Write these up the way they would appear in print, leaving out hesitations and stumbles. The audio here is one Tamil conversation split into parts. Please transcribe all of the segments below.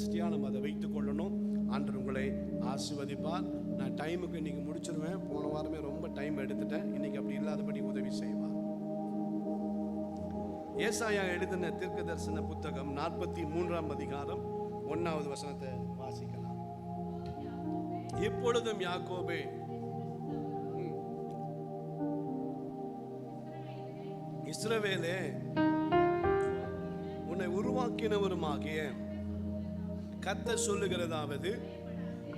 கெப்பாசிட்டியாக நம்ம அதை வைத்துக் கொள்ளணும். ஆண்டவர் உங்களை ஆசீர்வதிப்பார். நான் டைமுக்கு இன்னைக்கு முடிச்சிருவேன். போன வாரமே ரொம்ப டைம் எடுத்துட்டேன். இன்னைக்கு அப்படி இல்லாதபடி உதவி செய்வார். ஏசாயா எழுதின தீர்க்க தரிசன புத்தகம் 43ஆம் அதிகாரம் 1வது வசனத்தை வாசிக்கலாம். இப்பொழுதும் யாக்கோபே, இஸ்ரவேலே, உன்னை உருவாக்கினவருமாகிய கர்த்தர் சொல்லுகிறதாவது,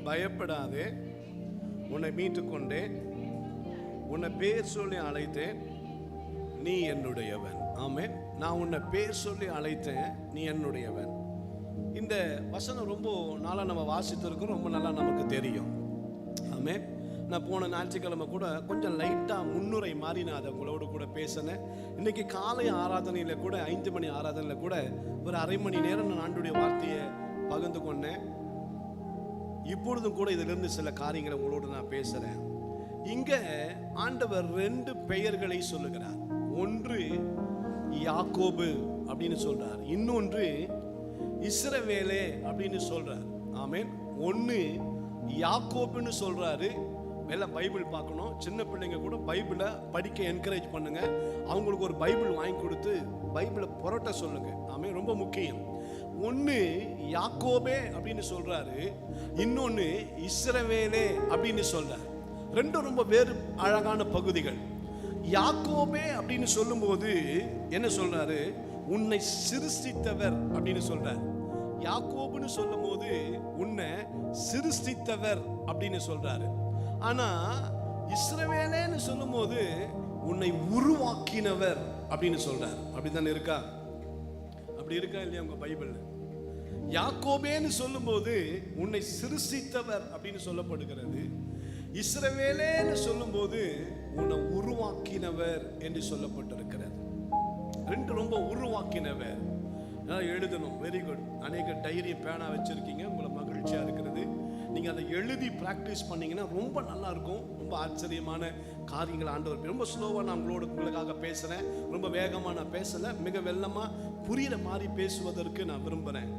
பயப்படாதே, உன்னை மீட்டுக் கொண்டேன், உன்னை பேர் சொல்லி அழைத்தேன், நீ என்னுடையவன். ஆமென். நான் உன்னை பேர் சொல்லி அழைத்தேன், நீ என்னுடையவன். இந்த வசனம் ரொம்ப நாளாக நம்ம வாசித்திருக்கோம், ரொம்ப நல்லா நமக்கு தெரியும். ஆமென். நான் போன ஞாயிற்றுக்கிழமை கூட கொஞ்சம் லைட்டாக முன்னுரை மாறி நான் அதை உங்களோடு கூட பேசினேன். இன்னைக்கு காலை ஆராதனையில் கூட 5 மணி ஆராதனையில் கூட ஒரு அரை மணி நேரம் நான் ஆண்டுடைய வார்த்தையை பகிர்ந்து கொண்டேன். இப்பொழுதும் கூட இதிலிருந்து சில காரியங்களை உங்களோடு நான் பேசுகிறேன். இங்கே ஆண்டவர் 2 பெயர்களை சொல்லுகிறார். ஒன்று யாக்கோபு அப்படின்னு சொல்றார், இன்னொன்று இஸ்ரவேலே அப்படின்னு சொல்றார். ஆமென். ஒன்று யாக்கோபுன்னு சொல்றாரு. எல்லாம் பைபிள் பார்க்கணும். சின்ன பிள்ளைங்க கூட பைபிளை படிக்க என்கரேஜ் பண்ணுங்க. அவங்களுக்கு ஒரு பைபிள் வாங்கி கொடுத்து பைபிளை புரட்ட சொல்லுங்க. ஆமென். ரொம்ப முக்கியம். ஒன்று யாக்கோபே அப்படின்னு சொல்றாரு, இன்னொன்று இஸ்ரவேலே அப்படின்னு சொல்றாரு. ரெண்டும் ரொம்ப வேறு அழகான பகுதிகள். யாக்கோபே அப்படின்னு சொல்லும்போது என்ன சொல்றாரு? உன்னை சிருஷ்டித்தவர் அப்படின்னு சொல்றார். யாக்கோபுன்னு சொல்லும் போது உன்னை சிருஷ்டித்தவர் அப்படின்னு சொல்றாரு. ஆனா இஸ்ரவேலேன்னு சொல்லும் போது உன்னை உருவாக்கினவர் அப்படின்னு சொல்றார். அப்படித்தானே இருக்கா? அப்படி இருக்கா இல்லையா உங்க பைபிள்? யாக்கோபேன்னு சொல்லும் போது உன்னை சிருஷ்டித்தவர் அப்படின்னு சொல்லப்படுகிறது. இஸ்ரவேலேன்னு சொல்லும் போது உன்னை உருவாக்கினவர் என்று சொல்லப்பட்டிருக்கிறது. ரெண்டு ரொம்ப உருவாக்கினவர் எழுதணும். Very good. அநேக டைரி பேனா வச்சிருக்கீங்க, உங்களை மகிழ்ச்சியா இருக்கிறது. நீங்க அதை எழுதி பிராக்டிஸ் பண்ணீங்கன்னா ரொம்ப நல்லா இருக்கும். ரொம்ப ஆச்சரியமான காரியங்கள் ஆண்டவர். ரொம்ப ஸ்லோவா நான் உங்களுக்காக பேசுறேன். ரொம்ப வேகமா நான் பேசல, மிக வெள்ளமா புரியுற மாதிரி பேசுவதற்கு நான் விரும்புறேன்.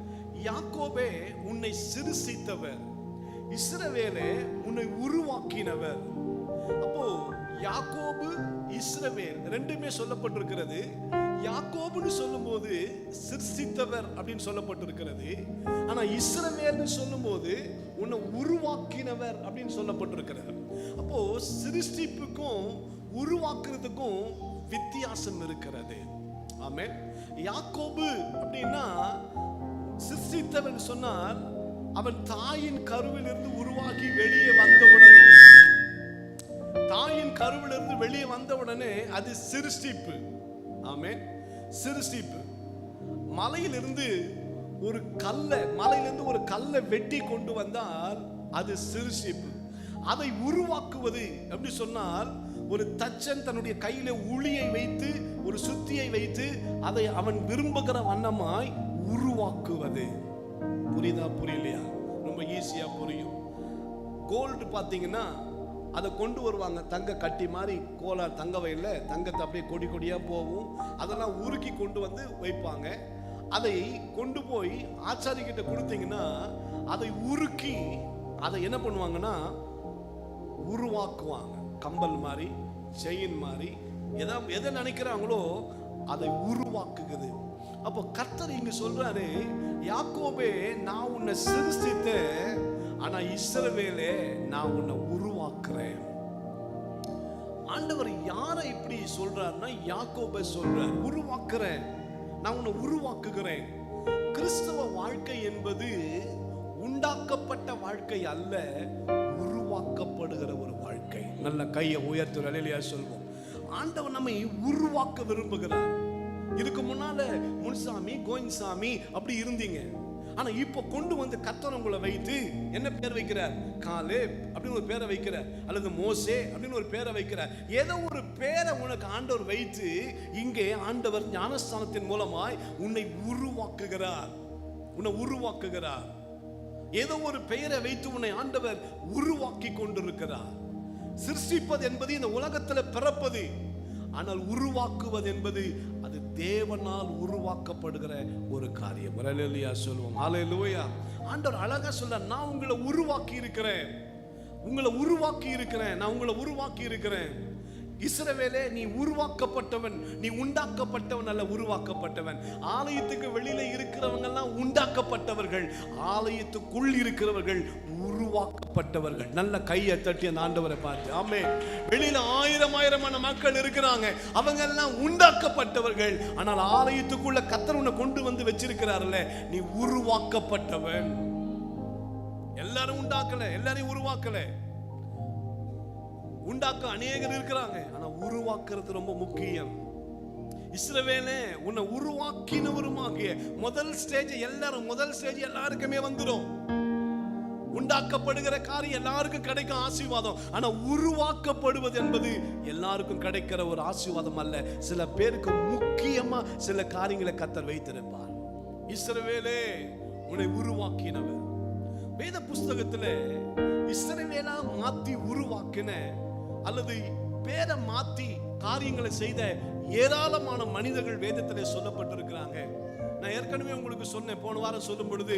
யாக்கோபே உன்னை சிருஷ்டித்தவர், இஸ்ரவேலே உன்னை உருவாக்கினவர். அப்போ யாக்கோபு இஸ்ரவேல் ரெண்டுமே சொல்லப்பட்டிருக்கிறது. யாக்கோபுன்னு சொல்லும்போது சிருஷ்டித்தவர் அப்படின்னு சொல்லப்பட்டிருக்கிறது. ஆனா இஸ்ரவேல்னு சொல்லும்போது உன்னை உருவாக்கினவர் அப்படின்னு சொல்லப்பட்டிருக்கிறது. அப்போ சிருஷ்டிப்புக்கும் உருவாக்குறதுக்கும் வித்தியாசம் இருக்கிறது. ஆமென். யாக்கோபு அப்படின்னா சிருஷ்டித்தவன் சொன்னால் அவன் தாயின் கருவிலிருந்து உருவாகி வெளியே வந்தவுடனே, தாயின் கருவிலிருந்து வெளியே வந்தவுடனே அது சிருஷ்டிப்பு. ஆமென். சிருஷ்டிப்பு. மலையிலிருந்து ஒரு கல்லை வெட்டி கொண்டு வந்தால் அது சிருஷ்டிப்பு. அதை உருவாக்குவது எப்படி சொன்னால், ஒரு தச்சன் தன்னுடைய கையில உளியை வைத்து ஒரு சுத்தியை வைத்து அதை அவன் விரும்புகிற வண்ணமாய் உருவாக்குவது. புரியுதா புரியலையா? ரொம்ப ஈஸியா புரியும். கோல்டு பார்த்தீங்கன்னா அதை கொண்டு வருவாங்க, தங்க கட்டி மாதிரி கோலார் தங்க வயல்ல தங்கத்தை அப்படியே கொடி கொடியா போகும். அதெல்லாம் உருக்கி கொண்டு வந்து வைப்பாங்க. அதை கொண்டு போய் ஆச்சாரிகிட்ட கொடுத்தீங்கன்னா அதை உருக்கி அதை என்ன பண்ணுவாங்கன்னா உருவாக்குவாங்க. கம்பல் மாதிரி, செயின் மாதிரி, எதை நினைக்கிறாங்களோ அதை உருவாக்குகிறது. அப்போ கர்த்தர் இங்க சொல்றாரு, யாக்கோபே நான் உன்னை சிருஷ்டித்தேன், ஆனா இஸ்ரவேலே நான் உன்னை உருவாக்குறேன். ஆண்டவர் யாரை இப்படி சொல்றாருன்னா யாக்கோபை சொல்றார், உருவாக்குறேன், நான் உன்னை உருவாக்குகிறேன். கிறிஸ்தவ வாழ்க்கை என்பது உண்டாக்கப்பட்ட வாழ்க்கை அல்ல, உருவாக்கப்படுகிற ஒரு வாழ்க்கை. நல்ல கையை உயர்த்து அல்லேலூயா சொல்வோம். ஆண்டவர் நம்மை உருவாக்க விரும்புகிறார். இதுக்கு முன்னால முன்சாமி கோயின்சாமி அப்படி இருந்தீங்க. ஆனா இப்போ கொண்டு வந்து கர்த்தர் உங்களை வைத்து என்ன பேர் வைக்கிறார்? காலேப் அப்படின்னு ஒரு பேரை வைக்கிறார், அல்லது மோசே அப்படின்னு ஒரு பேரை வைக்கிறார். ஏதோ ஒரு பேரை உனக்கு ஆண்டவர் வைத்து இங்கே ஆண்டவர் ஞானஸ்தானத்தின் மூலமாய் உன்னை உருவாக்குகிறார். ஏதோ ஒரு பெயரை வைத்து உன்னை ஆண்டவர் உருவாக்கி கொண்டிருக்கிறார். சிருஷ்டிப்பது என்பது இந்த உலகத்தில் பிறப்பது, ஆனால் உருவாக்குவது என்பது அது தேவனால் உருவாக்கப்படுகிற ஒரு காரியம். ஹல்லேலூயா சொல்லுவோம். ஹல்லேலூயா. ஆண்டவர் அழகா சொல்ல, நான் உங்களை உருவாக்கி இருக்கிறேன், உங்களை உருவாக்கி இருக்கிறேன், நான் உங்களை உருவாக்கி இருக்கிறேன். இஸ்ரவேலே, நீ உருவாக்கப்பட்டவன், நீ உண்டாக்கப்பட்டவன் அல்ல, உருவாக்கப்பட்டவன். ஆலயத்துக்கு வெளியில இருக்கிறவங்க எல்லாம் உண்டாக்கப்பட்டவர்கள், ஆலயத்துக்குள் இருக்கிறவர்கள் உருவாக்கப்பட்டவர்கள். நல்ல கையை தட்டி அந்த ஆண்டவரை பார்த்து ஆமென். வெளியில ஆயிரமான மக்கள் இருக்கிறாங்க, அவங்க எல்லாம் உண்டாக்கப்பட்டவர்கள். ஆனால் ஆலயத்துக்குள்ள கர்த்தர் உன்னை கொண்டு வந்து வச்சிருக்கிறார்ல, நீ உருவாக்கப்பட்டவன். எல்லாரும் உண்டாக்கல, எல்லாரையும் உருவாக்கல. உண்டாக்க அநேகர் இருக்கிறாங்க, ஆனா உருவாக்குறது ரொம்ப முக்கியம். இஸ்ரவேலே, உன்னை உருவாக்கினவருமாகிய முதல் ஸ்டேஜ் எல்லாருக்குமே வந்துடும். உண்டாக்கப்படுகிற காரியம் எல்லாருக்கும் கிடைக்கும் ஆசீர்வாதம். ஆனா உருவாக்கப்படுவது என்பது எல்லாருக்கும் கிடைக்கிற ஒரு ஆசீர்வாதம் அல்ல. சில பேருக்கு முக்கியமா சில காரியங்களை கர்த்தர் வைத்திருப்பார். இஸ்ரவேலே, உன்னை உருவாக்கினவர். வேத புஸ்தகத்துல இஸ்ரவேலா மாத்தி உருவாக்கின அல்லது பேரை மாத்தி காரியங்களை செய்த ஏராளமான மனிதர்கள் வேதத்திலே சொல்லப்பட்டிருக்கிறாங்க. நான் ஏற்கனவே உங்களுக்கு சொன்னேன், போன வாரம் சொல்லும் பொழுது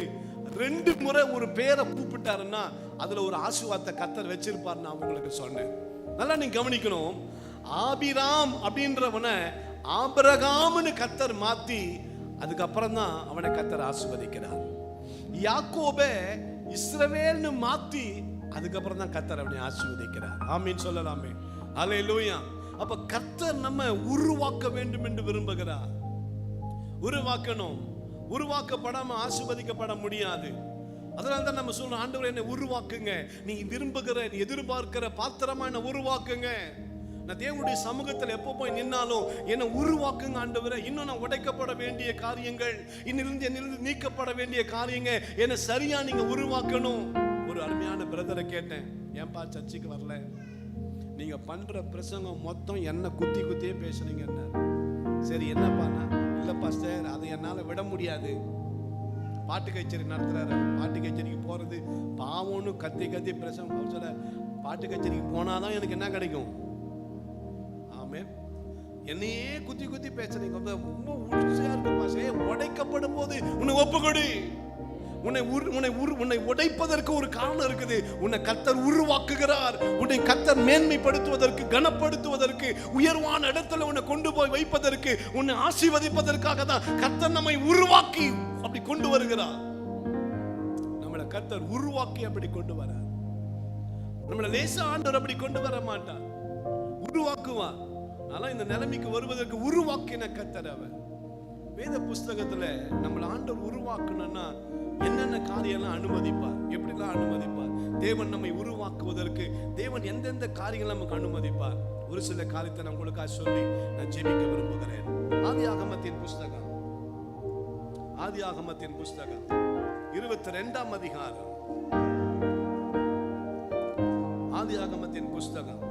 2 முறை ஒரு பேரை கூப்பிட்டாருன்னா அதுல ஒரு ஆசீர்வாதத்தை கர்த்தர் வச்சிருப்பார். நான் உங்களுக்கு சொன்னேன், நல்லா நீங்க கவனிக்கணும். ஆபிராம் அப்படின்றவனை ஆபிரகாம்னு கர்த்தர் மாத்தி அதுக்கப்புறம் தான் அவனை கர்த்தர் ஆசீர்வதிக்கிறார். யாக்கோபே இஸ்ரவேல்னு மாத்தி அதுக்கப்புறம் தான் கர்த்தர் அவனை ஆசீர்வதிக்கிறார். ஆமீன் சொல்லலாமே. அல்லேலூயா. அப்ப கர்த்தர் நம்ம உருவாக்க வேண்டும் என்று விரும்புகிறார். உருவாக்கணும். உருவாக்கப்படாம ஆசீர்வதிக்கப்பட முடியாது. அதனால தான் நம்ம சொல்றோம், ஆண்டவரே என்னை உருவாக்குங்க, நீ விரும்புகிற, நீ எதிர்பார்க்கிற பாத்திரமா என்னை உருவாக்குங்க. நான் தேவனுடைய சமூகத்தில் எப்போ போய் நின்னாலும் என்னை உருவாக்குங்க ஆண்டவரே. இன்னும் நான் உடைக்கப்பட வேண்டிய காரியங்கள், என்னிலிருந்து நீக்கப்பட வேண்டிய காரியங்கள் என்னை சரியா நீங்க உருவாக்கணும். ஒரு அருமையான பிரதரை கேட்டேன், ஏன்பா சர்ச்சுக்கு வரல? நீங்க பண்ற பிரசங்கம் மொத்தம் என்ன குத்தியே பேசுறீங்க. என்ன சரி என்னப்பா? இல்ல பாஸ்டர், அதை என்னால விட முடியாது. பாட்டு கச்சேரி நடத்துறாரு, பாட்டு கச்சேரிக்கு போறது பாவம்னு கத்தி பிரசங்கம் சொல்ல, பாட்டு கச்சேரிக்கு போனாதான் எனக்கு என்ன கிடைக்கும்? ஆமென். என்னையே குத்தி பேசுறீங்க, ரொம்ப உறுதியா இருக்கு பாஸ்டர். உடைக்கப்படும் போது உன்னை ஒப்புக்கொடு. உன்னை உடைப்பதற்கு ஒரு காரணம் இருக்குது. உன்னை கர்த்தர் உருவாக்குகிறார். உன்னை கர்த்தர் மேன்மைப்படுத்துவதற்கு, கனப்படுத்துவதற்கு, உயர்வான இடத்துல உன்னை கொண்டு போய் வைப்பதற்கு, உன்னை ஆசீர்வதிப்பதற்காக தான் கர்த்தர் நம்மை உருவாக்கி அப்படி கொண்டு வருகிறார். நம்மளை கர்த்தர் உருவாக்கி அப்படி கொண்டு வரார். நம்மளை லேசா ஆண்டவர் அப்படி கொண்டு வர மாட்டார், உருவாக்குவார். ஆனா இந்த நிலைமைக்கு வருவதற்கு உருவாக்கின கர்த்தர் அவர். வேத புஸ்தகத்துல நம்மளை ஆண்டவர் உருவாக்கணும்னா என்னென்ன காரியம்லாம் அனுமதிப்பார், எப்படிலாம் அனுமதிப்பார்? தேவன் நம்மை உருவாக்குவதற்கு தேவன் எந்தெந்த காரியங்கள் நமக்கு அனுமதிப்பார்? ஒரு சில காரியத்தை நான் உங்களுக்காக சொல்லி நான் ஜெபிக்க விரும்புகிறேன். ஆதியாகமத்தின் புஸ்தகம் 22ஆம் அதிகாரம். ஆதியாகமத்தின் புஸ்தகம்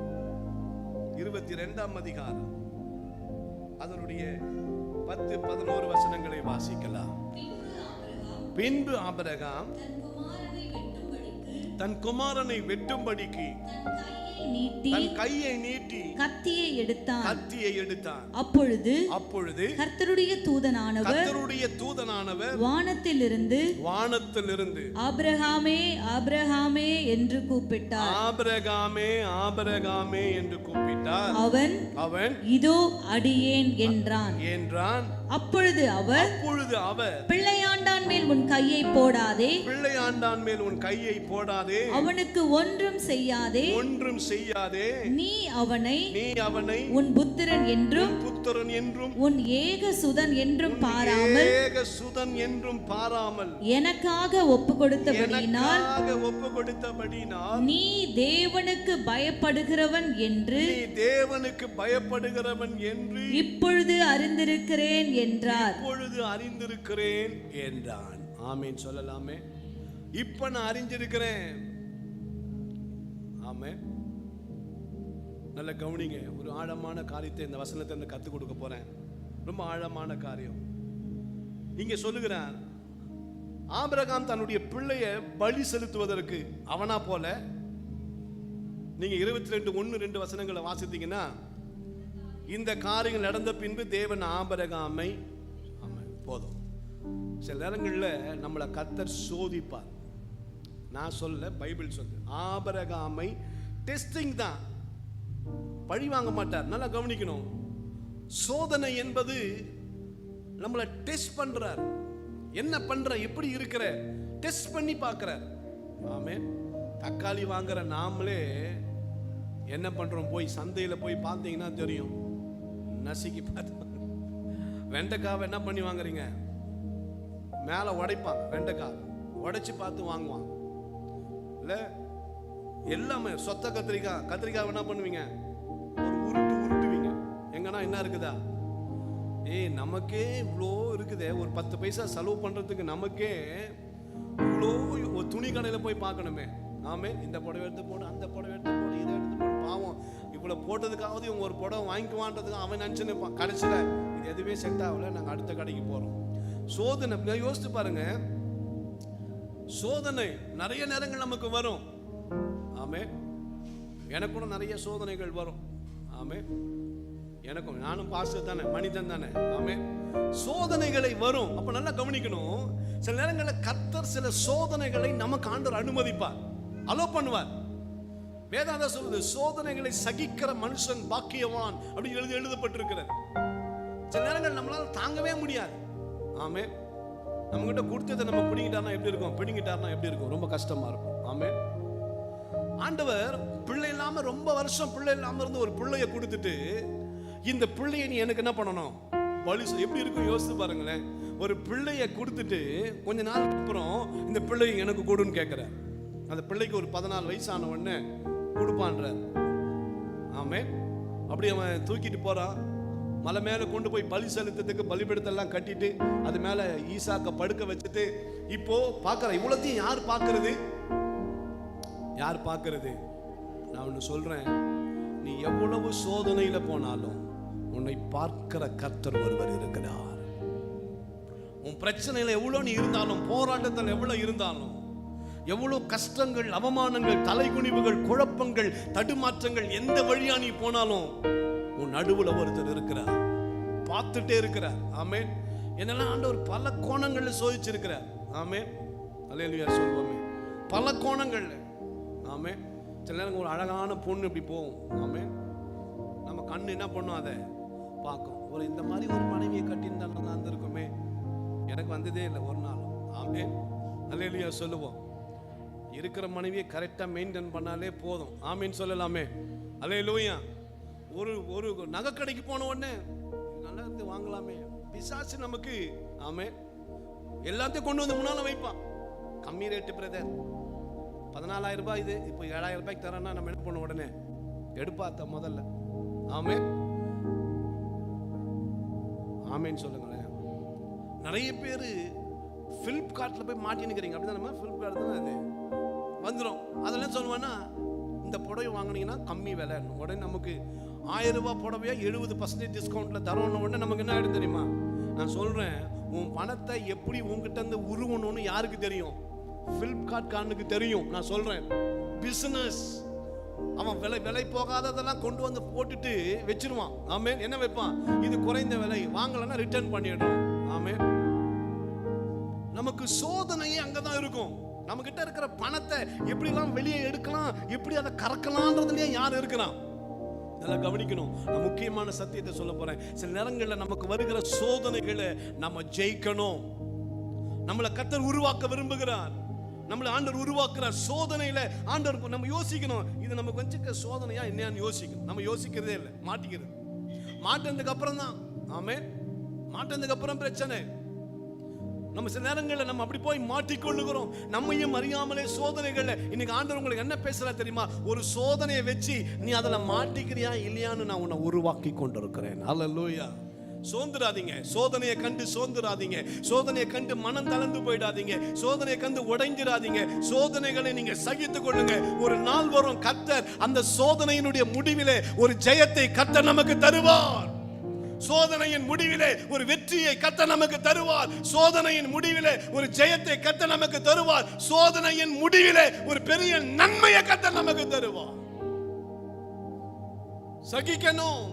22ஆம் அதிகாரம், அதனுடைய 10-11 வசனங்களை வாசிக்கலாம். பின்பு ஆபிரகாம் தன் குமாரனை வெட்டும்படிக்கு தன் கையை நீட்டி கத்தியை எடுத்தான். அப்பொழுது கர்த்தருடைய தூதனானவர் வானத்திலிருந்து ஆபிரகாமே ஆபிரகாமே என்று கூப்பிட்டார். ஆபிரகாமே என்று கூப்பிட்டார். அவன் இதோ அடியேன் என்றான். அப்பொழுது அவர் பிள்ளையாண்டான் மேல் உன் கையை போடாதே, அவனுக்கு ஒன்றும் செய்யாதே, நீ அவனை உன் புத்திரன் என்றும் உன் ஏகசுதன் என்றும் பாராமல் எனக்காக ஒப்பு கொடுத்தபடியினால் நீ தேவனுக்கு பயப்படுகிறவன் என்று இப்பொழுது அறிந்திருக்கிறேன் என்றான். ஆமென் சொல்லலாமே. இப்ப நான் அறிஞ்சிருக்கிறேன். ஆமென். நல்ல கவனிங்க. ஒரு ஆழமான காரியத்தை இந்த வசனத்தை கத்துக் கொடுக்க போறேன். ரொம்ப ஆழமான காரியம். இங்க சொல்லுகிறான், ஆபிரகாம் தன்னுடைய பிள்ளைய பலி செலுத்துவதற்கு அவனா போல. நீங்க 22:1-2 வசனங்களை வாசித்தீங்கன்னா இந்த காரியங்கள் நடந்த பின்பு தேவன் ஆபிரகாமை போதும். சில நேரங்களில் நம்மளை கர்த்தர் சோதிப்பார். நான் சொல்ல, பைபிள் சொல்லு, ஆபிரகாமை டெஸ்டிங் தான், பழி வாங்க மாட்டார். நல்லா கவனிக்கணும். சோதனை என்பது நம்மளை டெஸ்ட் பண்றார். என்ன பண்ற, எப்படி இருக்கிற, டெஸ்ட் பண்ணி பார்க்கிறார். ஆமென். தக்காளி வாங்குற நாமளே என்ன பண்றோம், போய் சந்தையில போய் பார்த்தீங்கன்னா தெரியும், நசுக்கி பார்த்து. வெண்டைக்காவை என்ன பண்ணி வாங்குறீங்க, மேல உடைப்பாங்க, வெண்டைக்காவை உடைச்சு பார்த்து வாங்குவாங்க. இல்ல எல்லாமே சொத்த கத்திரிக்காய் என்ன பண்ணுவீங்க, ஒரு உருட்டுவீங்க. எங்கன்னா என்ன இருக்குதா, நமக்கே இவ்வளோ இருக்குதே, ஒரு 10 பைசா செலவு பண்றதுக்கு நமக்கே இவ்வளோ, ஒரு துணி கடையில் போய் பார்க்கணுமே. ஆமே, இந்த புடவை எடுத்து போடு, அந்த புடவை எடுத்து போடு, இதை எடுத்து போடு. பாவம், இவ்வளோ போட்டதுக்காவது இவங்க ஒரு புடவை வாங்கிக்குவான்றதுக்கு அவன் நினச்சு நிற்பான். கடைசியில் இது எதுவே செட் ஆகல, நாங்கள் அடுத்த கடைக்கு போகிறோம். சோதனை யோசித்து பாருங்க, சோதனை நிறைய நேரங்கள் நமக்கு வரும். ஆமே, எனக்கு கூட நிறைய சோதனைகள் வரும். ஆமே, எனக்கும், நானும் பாஸ்டர் தானே, மனிதன் தானே. ஆமே, சோதனைகளை வரும். அப்ப நல்லா கவனிக்கணும். சில நேரங்களில் கர்த்தர் சில சோதனைகளை நமக்கு ஆண்டவர் அனுமதிப்பார், அலோ பண்ணுவார். வேதாந்தம் சொல்லுது, சோதனைகளை சகிக்கிற மனுஷன் பாக்கியவான் அப்படி எழுதப்பட்டிருக்கிறது. சில நேரங்கள் நம்மளால தாங்கவே முடியாது. ஆமே, நம்ம கிட்ட கொடுத்ததை நம்ம பிடிங்கிட்டார்னா எப்படி இருக்கும், பிடிங்கிட்டார்னா எப்படி இருக்கும், ரொம்ப கஷ்டமா இருக்கும். ஆமே, ஆண்டவர் பிள்ளை இல்லாம ரொம்ப வருஷம் பிள்ளை இல்லாம இருந்து ஒரு பிள்ளைய கொடுத்துட்டு, இந்த பிள்ளையை நீ எனக்கு என்ன பண்ணணும், பலி எப்படி இருக்கும் யோசித்து பாருங்களேன். ஒரு பிள்ளைய கொடுத்துட்டு கொஞ்ச நாளுக்கு அப்புறம் இந்த பிள்ளையை எனக்கு கொடுன்னு கேட்கிற. அந்த பிள்ளைக்கு ஒரு 14 வயசான உடனே கொடுப்பான்ற. ஆமே, அப்படி அவன் தூக்கிட்டு போறான். மலை மேல கொண்டு போய் பலி செலுத்தத்துக்கு பலிபீடத்தெல்லாம் கட்டிட்டு அது மேல ஈசாக்க படுக்க வச்சுட்டு இப்போ பார்க்கற. இவ்வளத்தையும் யார் பார்க்கறது, யார் பார்க்கறது? நான் ஒன்று சொல்றேன், நீ எவ்வளவு சோதனையில போனாலும் உன்னை பார்க்கிற கர்த்தர் ஒருவர் இருக்கிறார். உன் பிரச்சனையில எவ்வளவு நீ இருந்தாலும், போராட்டத்தில் எவ்வளவு இருந்தாலும், எவ்வளவு கஷ்டங்கள், அவமானங்கள், தலைகுனிவுகள், குழப்பங்கள், தடுமாற்றங்கள், எந்த வழியா நீ போனாலும் உன் நடுவுல ஒருத்தர் இருக்கிறார், பார்த்துட்டே இருக்கிறார். ஆமென். என்னெல்லாம் ஆண்டவர் பல கோணங்கள்ல சோதிச்சிருக்கிறார். ஆமென், அல்லேலூயா சொல்வோமே, பல கோணங்கள்ல. ஆமென். சில நேரம் ஒரு அழகான பொண்ணு இப்படி போகும். ஆமென், நம்ம கண்ணு என்ன பண்ணும், அதை பார்க்கும். ஒரு இந்த மாதிரி ஒரு மனைவியை கட்டியிருந்தா நல்லா இருந்திருக்குமே. எனக்கு வந்ததே இல்லை ஒரு நாள். ஆமென், அல்லேலூயா சொல்லுவோம். இருக்கிற மனைவியை கரெக்டா மெயின்டைன் பண்ணாலே போதும். ஆமென் சொல்லலாமே, அல்லேலூயா. ஒரு நகை கடைக்கு போன உடனே நல்லா இருந்து வாங்கலாமே, பிசாசு நமக்கு. ஆமென், எல்லாத்தையும் கொண்டு வந்து முன்னால வைப்பான். கம்மி ரேட்டு பிரதர், 14,000 ரூபாய், இது இப்போ 7,000 ரூபாய்க்கு தரேன்னா நம்ம என்ன பண்ண, உடனே எடுப்பாத்த முதல்ல. ஆமென், ஆமென் சொல்லுங்களேன். நிறைய பேர் பிளிப்கார்ட்ல போய் மாட்டினுக்கிறீங்க. அப்படிதான், நம்ம பிளிப்கார்ட் தான் அது வந்துடும். அதெல்லாம் சொல்லுவானா, இந்த புடவை வாங்கினீங்கன்னா கம்மி விலை. உடனே நமக்கு 1000 ரூபாய் புடவையா 70% டிஸ்கவுண்ட்ல தரோன்னு உடனே நமக்கு என்ன ஆயிடும் தெரியுமா? நான் சொல்றேன், உன் பணத்தை எப்படி உங்ககிட்ட இருந்து உருவணும்னு யாருக்கு தெரியும்? பிளிப்கார்ட் காரனுக்கு தெரியும். நான் சொல்றேன், பிசினஸ். அவன் விலை போகாததெல்லாம் கொண்டு வந்து போட்டுட்டு வச்சிருவான். ஆமென். என்ன வைப்பான்? இது குறைந்த விலை, வாங்கலன்னா ரிட்டர்ன் பண்ணிடுறோம். ஆமென். நமக்கு சோதனையே அங்கதான் இருக்கும். நம்ம கிட்ட இருக்கிற பணத்தை எப்படிலாம் வெளியே எடுக்கலாம், எப்படி அதை கறக்கலாம்ன்றதுலயே யார் இருக்கிறான்? நல்லா கவனிக்கணும். நான் முக்கியமான சத்தியத்தை சொல்ல போறேன். சில நேரங்களில் நமக்கு வருகிற சோதனைகளை நம்ம ஜெயிக்கணும். நம்மளை கர்த்தர் உருவாக்க விரும்புகிறார். நம்மளை ஆண்டவர் உருவாக்குறார். சோதனையில ஆண்டவர் நம்ம யோசிக்கணும், இது நம்ம கொஞ்சம் சோதனையா என்னன்னு யோசிக்கணும். நம்ம யோசிக்கிறதே இல்லை, மாட்டிக்கிறது. மாட்டினதுக்கு அப்புறம் தான். ஆமென், மாட்டினதுக்கு அப்புறம் பிரச்சனை. நம்ம சில நேரங்களில் நம்ம அப்படி போய் மாட்டிக்கொள்ளுகிறோம், நம்மையும் அறியாமலே சோதனைகள்ல. இன்னைக்கு ஆண்டவர் உங்களுக்கு என்ன பேசுறா தெரியுமா? ஒரு சோதனையை வச்சு நீ அதில் மாட்டிக்கிறியா இல்லையான்னு நான் உன்னை உருவாக்கி கொண்டிருக்கிறேன். அல்லேலூயா. சோர்ந்துடாதீங்க, சோதனையை கண்டு சோர்ந்துடாதீங்க, சோதனையை கண்டு மனம் தளர்ந்து போயிடாதீங்க, சோதனையை கண்டு உடைஞ்சிடாதீங்க. சோதனைகளை நீங்க சகித்துக் கொள்ளுங்க. ஒரு நாள் வரும், கர்த்தர் அந்த சோதனையினுடைய முடிவிலே ஒரு ஜெயத்தை கர்த்தர் நமக்கு தருவார். சோதனையின் முடிவிலே ஒரு வெற்றியை கர்த்தர் நமக்கு தருவார். சோதனையின் முடிவிலே ஒரு ஜெயத்தை கர்த்தர் நமக்கு தருவார். சோதனையின் முடிவிலே ஒரு பெரிய நன்மையை கர்த்தர் நமக்கு தருவார். சகிக்கணும்,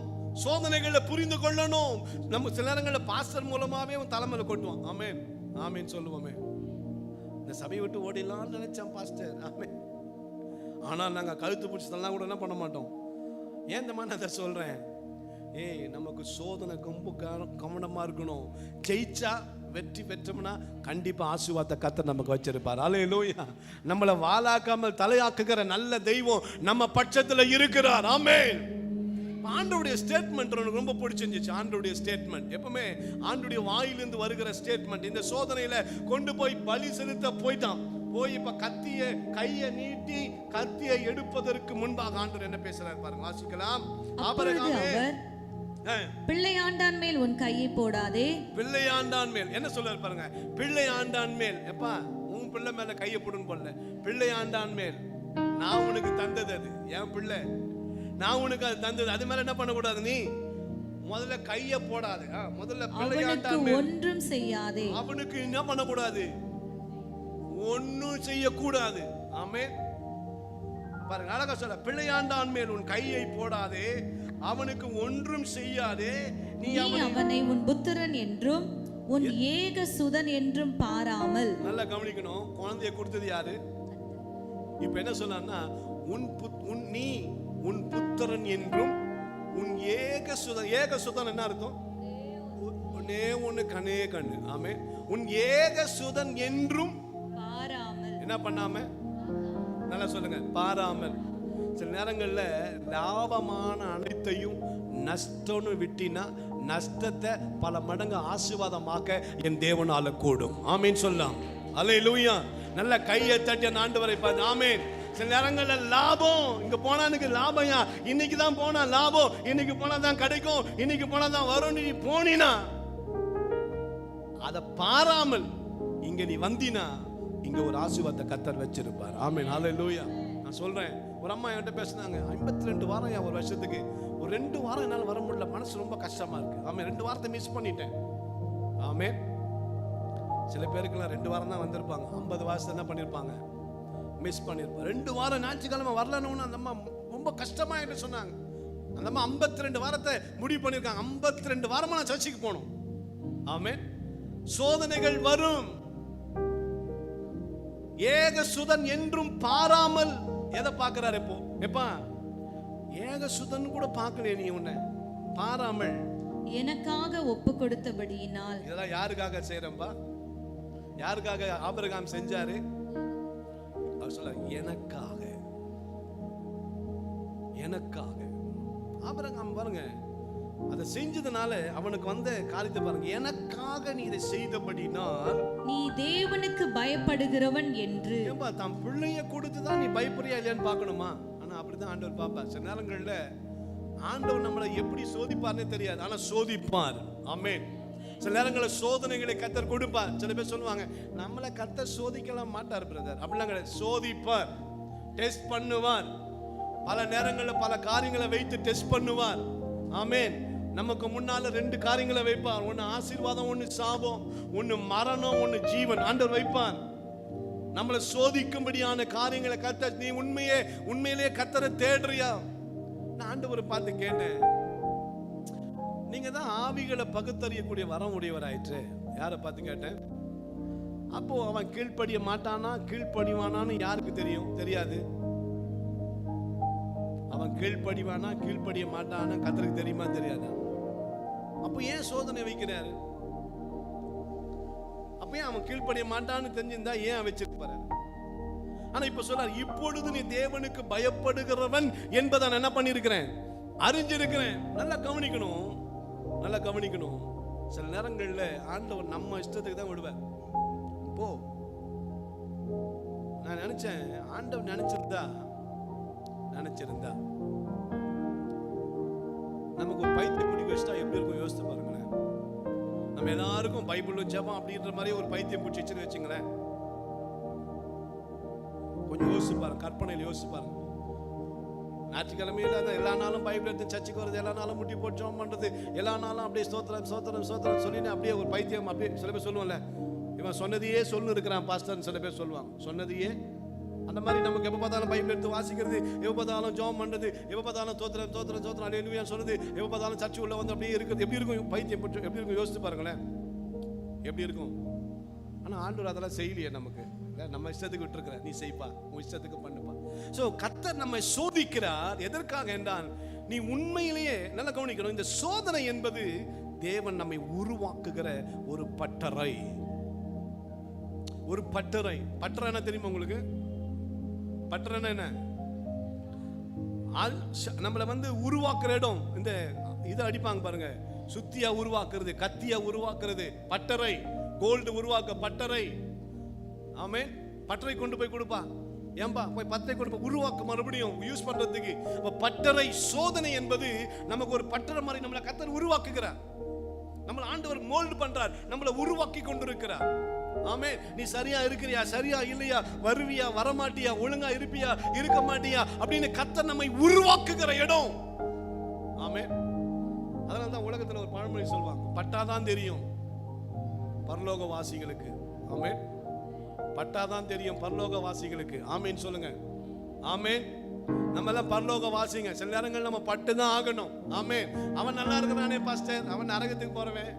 சோதனைகளை புரிந்து கொள்ளணும். நம்ம சில நேரங்களில் பாஸ்டர் மூலமாவே அவன் தலைமையில கொட்டுவான். ஆமென் ஆமென் சொல்லுவோமே. இந்த சபையை விட்டு ஓடிடலாம்னு நினைச்சான் பாஸ்டர். ஆமென். ஆனால் நாங்கள் கழுத்து பிடிச்சதெல்லாம் கூட என்ன பண்ண மாட்டோம். ஏன் இந்த மாதிரி நான் அதை சொல்றேன்? நமக்கு சோதனை ரொம்ப கவனமா இருக்கணும். ஜெயிச்சா வெற்றி பெற்றோம்னா கண்டிப்பா ஆசீர்வாதத்தை கர்த்தர் நமக்கு வச்சிருப்பார். அல்லேலூயா. நம்மளை வாளாக்காமல் தலையாக்குகிற நல்ல தெய்வம் நம்ம பட்சத்துல இருக்கிறார். ஆமென். ஆண்டவருடைய ஸ்டேட்மெண்ட் எனக்கு ரொம்ப பிடிச்சிருந்துச்சு. ஆண்டவருடைய ஸ்டேட்மெண்ட் எப்பவுமே ஆண்டவருடைய வாயிலிருந்து வருகிற ஸ்டேட்மெண்ட். இந்த சோதனையில கொண்டு போய் பலி செலுத்த போயிட்டான். போய் இப்ப கையை நீட்டி கத்தியை எடுப்பதற்கு முன்பாக ஆண்டவர் என்ன பேசுறாரு பாருங்க, வாசிக்கலாம். ஆபிரகாமே, பிள்ளையாண்டான் மேல் உன் கையை போடாதே. பிள்ளையாண்டான் மேல் என்ன சொல்றாரு பாருங்க. பிள்ளையாண்டான் மேல், எப்பா உன் பிள்ளை மேல கையை போடுன்னு போடல. பிள்ளையாண்டான் மேல் நான் உனக்கு தந்தது, அது என் பிள்ளை, நான் உனக்கு அது தந்தது. அது மேல என்ன பண்ணக்கூடாது, நீ முதல்ல கையை போடாது. முதல்ல பிள்ளையாண்டான் மேல் ஒன்றும் செய்யாதே. அவனுக்கு என்ன பண்ணக்கூடாது, ஒன்னும் செய்யக்கூடாது. ஆமென். பாருங்க அழகா சொல்ல, பிள்ளையாண்டான் மேல் உன் கையை போடாதே, அவனுக்கு ஒன்றும் செய்யாதே, நீ அவனை உன் புத்திரன் என்றும் உன் ஏக சுதன் என்றும் பாராமல். நல்லா கவனிக்கணும். குழந்தையை கொடுத்தது யாரு? இப்ப என்ன சொன்னா, நீ உன் புத்திரன் என்றும் உன் ஏக சுதன். ஏக சுதன் என்ன அர்த்தம்? ஒன்னே ஒன்னு, கண்ணே கண்ணு. ஆமென். உன் ஏக சுதன் என்றும் பாராமல். என்ன பண்ணாம? நல்லா சொல்லுங்க, பாராமல். சில நேரங்கள்ல லாபமான அனைத்தையும் நஷ்டம்னு விட்டினா நஷ்டத்தை பல மடங்கு ஆசீர்வாதமாக்க என் தேவனால கூடும். ஆமீன் சொல்லலாம். அல்லேலூயா. நல்ல கையை தட்டி அந்த ஆண்டவரை பார்த்து ஆமீன். சில நேரங்கள்ல லாபம், இங்க போனா எனக்கு லாபம், இன்னைக்கு தான் போனா லாபம், இன்னைக்கு போனா தான் கிடைக்கும், இன்னைக்கு போனா தான் வரும். நீ போனினா அத பாராமல் இங்க நீ வந்தினா இங்க ஒரு ஆசீர்வாதத்தை கர்த்தர் வச்சிருப்பார். ஆமென். ஹல்லேலூயா. நான் சொல்றேன், ஒரு அம்மா என்கிட்ட பேசினாங்க, 52 வாரம் ஒரு வருஷத்துக்கு, ஒரு 2 வாரம் என்னால் வர முடியல, மனசு ரொம்ப கஷ்டமா இருக்கு. ஆமென். 2 வாரத்தை மிஸ் பண்ணிட்டேன். ஆமென். சில பேருக்குலாம் 2 வாரம் தான் வந்திருப்பாங்க, 50 வருஷம் என்ன பண்ணிருப்பாங்க, மிஸ் பண்ணிருப்பாங்க. 2 வாரம் ஞாயிற்றுக்கிழமை வரலன்னு அந்த அம்மா ரொம்ப கஷ்டமா என்று சொன்னாங்க. அந்த அம்மா 52 வாரத்தை முடிவு பண்ணிருக்காங்க. 52 வாரமா நான் சர்ச்சைக்கு போகணும். ஆமென். சோதனைகள் வரும். ஏக சுதன் என்றும் பாராமல் எதை பார்க்கிறார்? இப்போ எப்பா ஏக சுதன் கூட பார்க்கல, நீ உன்னை பாராமல் எனக்காக ஒப்பு கொடுத்தபடியினால். இதெல்லாம் யாருக்காக செய்யறம்பா? யாருக்காக ஆபிரகாம் செஞ்சாரு? அவர் சொல்ல, எனக்காக. எனக்காக ஆபிரகாம் பாருங்க, அதை செஞ்சதுனால அவனுக்கு வந்த காரியத்தை பாருங்க. எனக்காக நீ இதை செய்தபடினால் நீ தேவனுக்கு பயப்படுகிறவன் என்று. ஏன்பா தான் பிள்ளைய கொடுத்துதான் நீ பயப்படுறியா இல்லையான்னு பார்க்கணுமா? ஆனா அப்படிதான் ஆண்டவர் பாப்பார். சில நேரங்கள்ல ஆண்டவர் நம்மளை எப்படி சோதிப்பார்னே தெரியாது, ஆனா சோதிப்பார். ஆமென். சில நேரங்களில் சோதனைகளை கர்த்தர் கொடுப்பார். சில பேர் சொல்லுவாங்க, நம்மளை கர்த்தர் சோதிக்கலாம் மாட்டார் பிரதர். அப்படிலாம் கிடையாது. சோதிப்பார், டெஸ்ட் பண்ணுவார். பல நேரங்களில் பல காரியங்களை வைத்து டெஸ்ட் பண்ணுவார். ஆமென். நமக்கு முன்னால 2 காரியங்களை வைப்பார். ஒன்னு ஆசீர்வாதம், ஒன்னு சாபம், ஒன்னு மரணம், ஒன்னு ஜீவன். ஆண்டவர் வைப்பார். நம்மளை சோதிக்கும்படியான காரியங்களை கர்த்தர், நீ உண்மையிலேயே கர்த்தரை தேடுறியா? நான் ஆண்டவரை பார்த்து கேட்டேன், நீங்க தான் ஆவிகளை பகுத்தறியக்கூடிய வரம் உடையவராயிற்று. யாரை பார்த்து கேட்டேன்? அப்போ அவன் கீழ்ப்படிய மாட்டானா கீழ்ப்படிவானான்னு யாருக்கு தெரியும்? தெரியாது. அவன் கீழ்ப்படிவானா கீழ்ப்படிய மாட்டானா கர்த்தருக்கு தெரியுமா? தெரியாதா? அப்ப ஏன் சோதனை வைக்கிறாரு? அப்ப ஏன் அவன் கீழ்ப்படிய மாட்டான்னு தெரிஞ்சிருந்தா ஏன் வச்சிருப்பாரு? ஆனா இப்ப சொல்றாரு, இப்பொழுது நீ தேவனுக்கு பயப்படுகிறவன் என்பதை நான் என்ன பண்ணிருக்கிறேன், அறிஞ்சிருக்கிறேன். நல்லா கவனிக்கணும், நல்லா கவனிக்கணும். சில நேரங்கள்ல ஆண்டவர் நம்ம இஷ்டத்துக்கு தான் விடுவார். போ, நான் நினைச்சேன், ஆண்டவர் நினைச்சிருந்தா நமக்கு ஒரு பைத்தியம் பிடிக்க வச்சுட்டா எப்படி இருக்கும் யோசித்து பாருங்களேன். நம்ம எல்லாருக்கும் பைபிள் ஜெபம் அப்படின்ற மாதிரி ஒரு பைத்தியம் பிடிச்சிச்சுன்னு வச்சுங்களேன். கொஞ்சம் யோசிச்சு பாருங்க, கற்பனையில் யோசிச்சு பாருங்க. ஞாயிற்றுக்கிழமையில எல்லா நாளும் பைபிள் எடுத்து சர்ச்சுக்கு வருது, எல்லா நாளும் முட்டி போட்டு ஜெபம் பண்றது, எல்லா நாளும் அப்படியே ஸ்தோத்திரம் ஸ்தோத்திரம் ஸ்தோத்திரம் சொல்லிட்டு அப்படியே ஒரு பைத்தியம். அப்படியே சில பேர் சொல்லுவாங்கல்ல, இவன் சொன்னதையே சொல்லு இருக்கிறான் பாஸ்டர்னு சில பேர் சொல்லுவாங்க. சொன்னதையே அந்த மாதிரி நமக்கு எப்போ பார்த்தாலும் பைபிள் எடுத்து வாசிக்கிறது, எப்போ பார்த்தாலும் ஜெபம் பண்றது, எப்போ பார்த்தாலும் தோத்திரம் தோத்திரம் தோத்திரம் அல்லேலூயா சொல்றது, எப்போ பார்த்தாலும் சர்ச்சு உள்ள வந்து அப்படியே இருக்குது. எப்படி இருக்கும் பைத்தியம் எப்படி இருக்கும் யோசித்து பாருங்களேன், எப்படி இருக்கும். ஆனால் ஆண்டவர் அதெல்லாம் செய்யலையே நமக்கு. நம்ம இஷ்டத்துக்கு விட்டுருக்கிற, நீ செய்ப்பா, உன் இஷ்டத்துக்கு பண்ணுப்பா. ஸோ கர்த்தர் நம்மை சோதிக்கிறார். எதற்காக என்றால், நீ உண்மையிலேயே நல்லா கவனிக்கணும், இந்த சோதனை என்பது தேவன் நம்மை உருவாக்குகிற ஒரு பட்டறை. ஒரு பட்டறை. பட்டறை என்ன தெரியுமா உங்களுக்கு? பட்டறை என்ன? நம்மளை வந்து உருவாக்குற இடம். இந்த இதை அடிப்பாங்க பாருங்க, சுத்தியா உருவாக்குறது, கத்தியா உருவாக்குறது பட்டறை. கோல்டு உருவாக்க பட்டறை. ஆமென். பட்டறை கொண்டு போய் கொடுப்பா, ஏன்பா போய் பட்டறை கொண்டு போய் உருவாக்க மறுபடியும் யூஸ் பண்றதுக்கு. பட்டறை சோதனை என்பது நமக்கு ஒரு பட்டறை மாதிரி நம்மளை கர்த்தர் உருவாக்குகிறார். நம்மளை ஆண்டவர் மோல்ட் பண்றார், நம்மளை உருவாக்கி கொண்டிருக்கிறார். ஆமென். நீ சரியா இருக்கிறியா, சரியா இல்லையா, வருவியா வரமாட்டியா, ஒழுங்கா இருப்பியா இருக்க மாட்டியா அப்படின்னு கர்த்தர் நம்மை உருவாக்குகிற இடம். ஆமென். அதனால தான் உலகத்துல ஒரு பழமொழி சொல்வாங்க, பட்டாதான் தெரியும் பரலோக வாசிகளுக்கு. ஆமென். பட்டாதான் தெரியும் பரலோக வாசிகளுக்கு. ஆமென் சொல்லுங்க. ஆமென். நம்ம எல்லாம் பரலோக வாசிங்க. சில நேரங்கள் நம்ம பட்டு தான் ஆகணும். ஆமென். அவன் நல்லா இருக்கிறானே பாஸ்டர், அவன் நரகத்துக்கு போறவன்.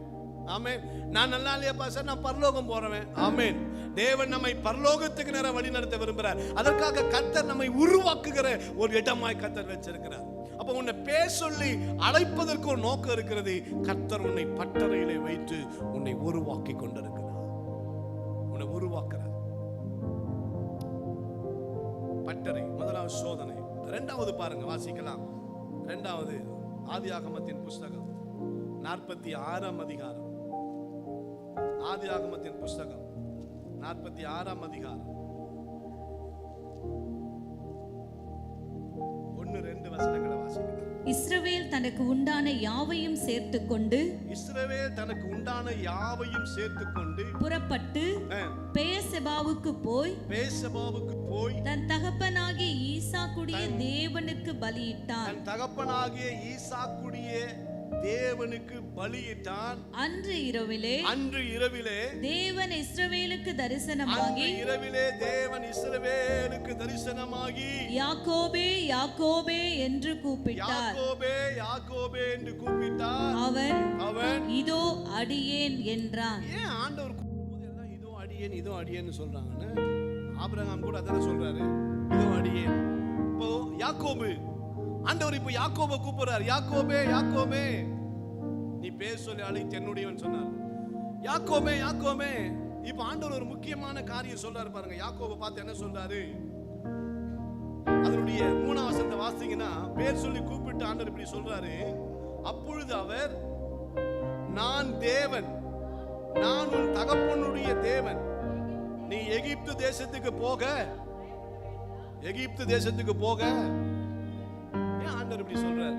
ஆமென். நான் நல்லா இல்லையா பாஸ்டர், நான் பரலோகம் போறவன். ஆமென். தேவன் நம்மை பரலோகத்துக்கு நேர வழி நடத்த விரும்புகிறார். அதற்காக கர்த்தர் நம்மை உருவாக்குகிற ஒரு இடமாய் கர்த்தர் வச்சிருக்கிறார். அப்ப உன்னை பேச சொல்லி அழைப்பதற்கு ஒரு நோக்கம் இருக்கிறது. கர்த்தர் உன்னை பட்டறையிலே வைத்து உன்னை உருவாக்கி கொண்டிருக்கிறார். உன்னை உருவாக்குறார். பட்டறை முதலாவது சோதனை. இரண்டாவது பாருங்க, வாசிக்கலாம். இரண்டாவது ஆதியாகமத்தின் புஸ்தகம் 46ஆம் அதிகாரம். ஆதியாகமத்தின் புஸ்தகம் 46ஆம் அதிகாரம் 1-2 வசனங்களை வாசிக்கலாம். இஸ்ரவேல் தனக்கு உண்டான யாவையும் சேர்த்துக்கொண்டு, இஸ்ரவேல் தனக்கு உண்டான யாவையும் சேர்த்துக்கொண்டு புறப்பட்டு பெயர்செபாவுக்கு போய் தன் தகப்பனாகிய ஈசாக்குடைய தேவனுக்கு பலியிட்டான். தன் தகப்பனாகிய ஈசாக்குடைய தேவனுக்கு பலியிட்டான். அன்று இரவிலே தேவன் இஸ்ரவேலுக்கு தரிசனமாகி யாக்கோபே யாக்கோபே என்று கூப்பிட்டார். அவன் இதோ அடியேன் என்றான். ஏன் ஆண்டவர் கூப்பிடும்போது எல்லாம் இதோ அடியேன் இதோ அடியேன்னு சொல்றாங்கன்னு? ஆபிரகாம் கூட அதான சொல்றாரு, இதோ அடியேன். இப்போ யாக்கோபு, ஆண்டவர் இப்போ யாக்கோபை கூப்பிடுறார். யாக்கோபே யாக்கோபே, நீ பேர் சொல்லி அழைத்து என்னுடையவன் சொன்னார். யாக்கோபே யாக்கோபே. இப்போ ஆண்டவர் ஒரு முக்கியமான காரியம் சொல்றாரு பாருங்க. யாக்கோபை பார்த்து என்ன சொல்றாரு? அதனுடைய 3ஆம் வசனத்தை வாசிங்கன்னா, பேர் சொல்லி கூப்பிட்டு ஆண்டவர் இப்படி சொல்றாரு. அப்பொழுது அவர், நான் தேவன், நான் உன் தகப்பனுடைய தேவன். நீ எகிப்து தேசத்துக்கு போக ஆண்டவர் இப்படி சொல்றார்.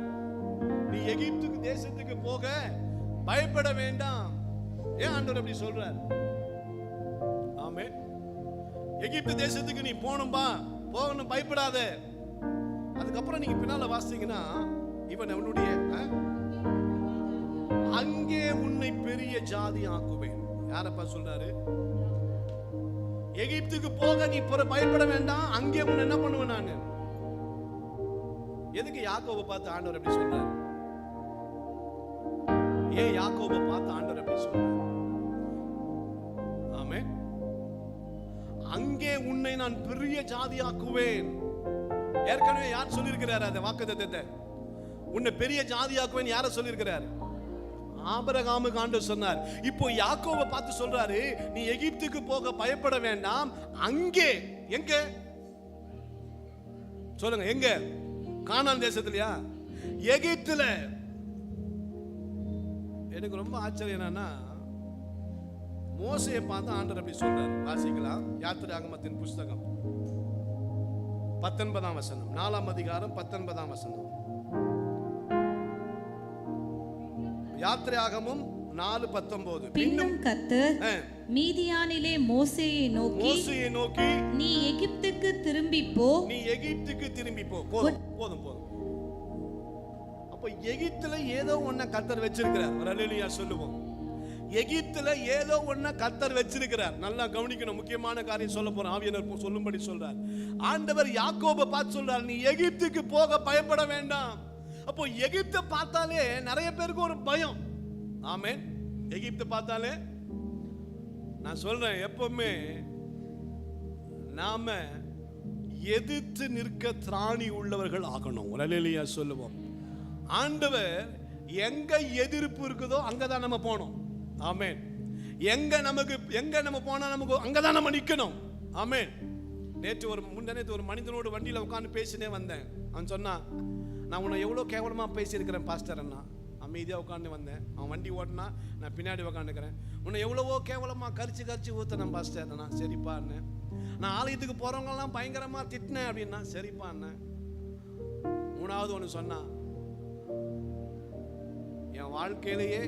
நீ எகிப்து தேசத்துக்கு போக பயப்பட வேண்டாம். ஏன் ஆண்டவர் அப்படி சொல்றார்? ஆமென். எகிப்து தேசத்துக்கு நீ போகணும், பயப்படாத. அதுக்கப்புறம் நீங்க பின்னால வாசிங்கன்னா, இவன் அவனுடைய அங்கே உன்னை பெரிய ஜாதி ஆக்குவேன். யாரப்பா சொல்றாரு? எகிப்துக்கு போக நீ பயப்பட வேண்டாம், அங்கே உன்னை என்ன பண்ணுவேன் நான். எதுக்கு யாக்கோபை பார்த்து ஆண்டவர் அப்படி சொல்றாரு? ஏன் யாக்கோபை பார்த்து ஆண்டவர் அப்படி சொல்றாரு? ஆமென். அங்கே உன்னை நான் பெரிய ஜாதியாக்குவேன். ஏற்கனவே யார் சொல்லியிருக்கிறார் அந்த வாக்குத்தத்தத்தை? உன்னை பெரிய ஜாதியாக்குவேன் யார சொல்லியிருக்கிறார்? ஆபிரகாமுக்கு ஆண்டவர் சொன்னார். இப்போ யாக்கோபை பார்த்து சொல்றாரு, நீ எகிப்துக்கு போக பயப்பட வேண்டாம், அங்கே. எங்க சொல்லுங்க, எங்க? கானான் தேசத்துலயா? எகிப்துல. எனக்கு ரொம்ப ஆச்சரியம் என்னன்னா, மோசேயை பார்த்து ஆண்டவர் அப்படி சொல்றாரு. வாசிக்கலாம். யாத்திராகமத்தின் புஸ்தகம் 19ஆம் வசனம், 4ஆம் அதிகாரம் 19ஆம் வசனம். யாத்திராகமம் 4:19. பின்னும் கர்த்தர் மீதியானிலே மோசேயை நோக்கி, நீ எகிப்துக்கு திரும்பி போ. போதும். அப்ப எகிப்துல ஏதோ ஒன்ன கர்த்தர் வச்சிருக்கிறார். ஒரு அல்லேலூயா சொல்லுவோம். எகிப்துல ஏதோ ஒண்ண கர்த்தர் வச்சிருக்கிறார். நல்லா கவனிக்கணும், முக்கியமான காரியம் சொல்ல போறேன். ஆவியானவர் சொல்லும்படி சொல்றார். ஆண்டவர் யாக்கோபை பார்த்து சொல்றார், நீ எகிப்துக்கு போக பயப்பட வேண்டாம். அப்போ எகிப்தை பார்த்தாலே நிறைய பேருக்கு ஒரு பயம். ஆமென். எகிப்தை பார்த்தாலே நான் சொல்றேன், எப்பவுமே நாம எதிர்த்து நிற்க திராணி உள்ளவர்கள் ஆகணும். அல்லேலூயா சொல்லுவோம். ஆண்டவர் எங்க எதிர்ப்பு இருக்குதோ அங்கதான் நம்ம போனோம். ஆமென். எங்க நம்ம போனா நமக்கு அங்கதான் நம்ம நிக்கணும். ஆமென். முந்தநேற்று ஒரு மனிதனோடு வண்டியில உட்கார்ந்து பேசினே வந்தேன். அவன் சொன்னா, நான் உன்னை எவ்வளவு கேவலமா பேசியிருக்கிறேன் பாஸ்டர் அண்ணா. அமைதியா உட்கார்ந்து வந்தேன். அவன் வண்டி ஓட்டினா, நான் பின்னாடி உட்காந்துக்கிறேன். உன்னை எவ்வளவோ கேவலமா கரிச்சு ஊத்தனேன் பாஸ்டர் அண்ணா. சரிப்பா அண்ணன். நான் ஆலயத்துக்கு போறவங்க எல்லாம் பயங்கரமா திட்டினேன் அப்படின்னா, சரிப்பா அண்ணன். மூணாவது ஒன்று சொன்னா, என் வாழ்க்கையிலேயே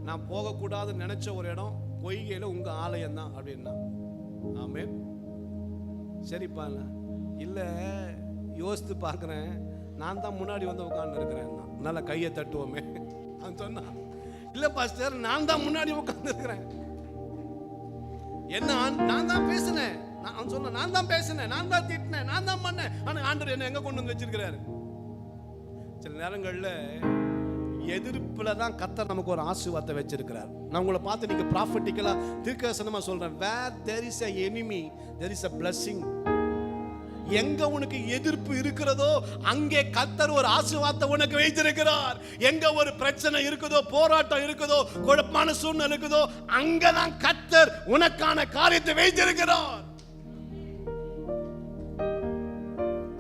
நான் போகக்கூடாதுன்னு நினைச்ச ஒரு இடம் பொய்கையில உங்க ஆலயம் தான் அப்படின்னா. ஆமென். சரிப்பா இல்ல, யோசித்து பார்க்கிறேன், நான் தான் முன்னாடி வந்து உட்கார்ந்து இருக்கிறேன். நல்ல கையை தட்டுவோமே. அவன் சொன்னா, இல்ல பாஸ்டர், நான் தான் முன்னாடி உட்கார்ந்து இருக்கிறேன். என்ன, நான் தான் பேசினேன். அவன் சொன்ன, நான் தான் பேசினேன், நான் தான் திட்டினேன், நான் தான் பண்ணேன். ஆனா ஆண்டவர் என்ன எங்க கொண்டு வந்து வச்சிருக்கிறாரு? சில நேரங்கள்ல எதிர்ப்புல தான் கர்த்தர் நமக்கு ஒரு ஆசீர்வாதத்தை வச்சிருக்கிறார். நான் உங்களை பார்த்து நீங்க ப்ராஃபெட்டிக்கலா தீர்க்கதரிசனமா சொல்றேன், where there is a enemy there is a blessing. எங்க உனக்கு எதிர்ப்பு இருக்கிறதோ அங்கே கர்த்தர் ஒரு ஆசீர்வாதத்தை உனக்கு வைத்திருக்கிறார். எங்க ஒரு பிரச்சனை இருக்குதோ, போராட்டம் இருக்குதோ, குழப்பமான சூழ்நிலை இருக்குதோ, அங்கதான் கர்த்தர் உனக்கான காரியத்தை வைத்திருக்கிறார்.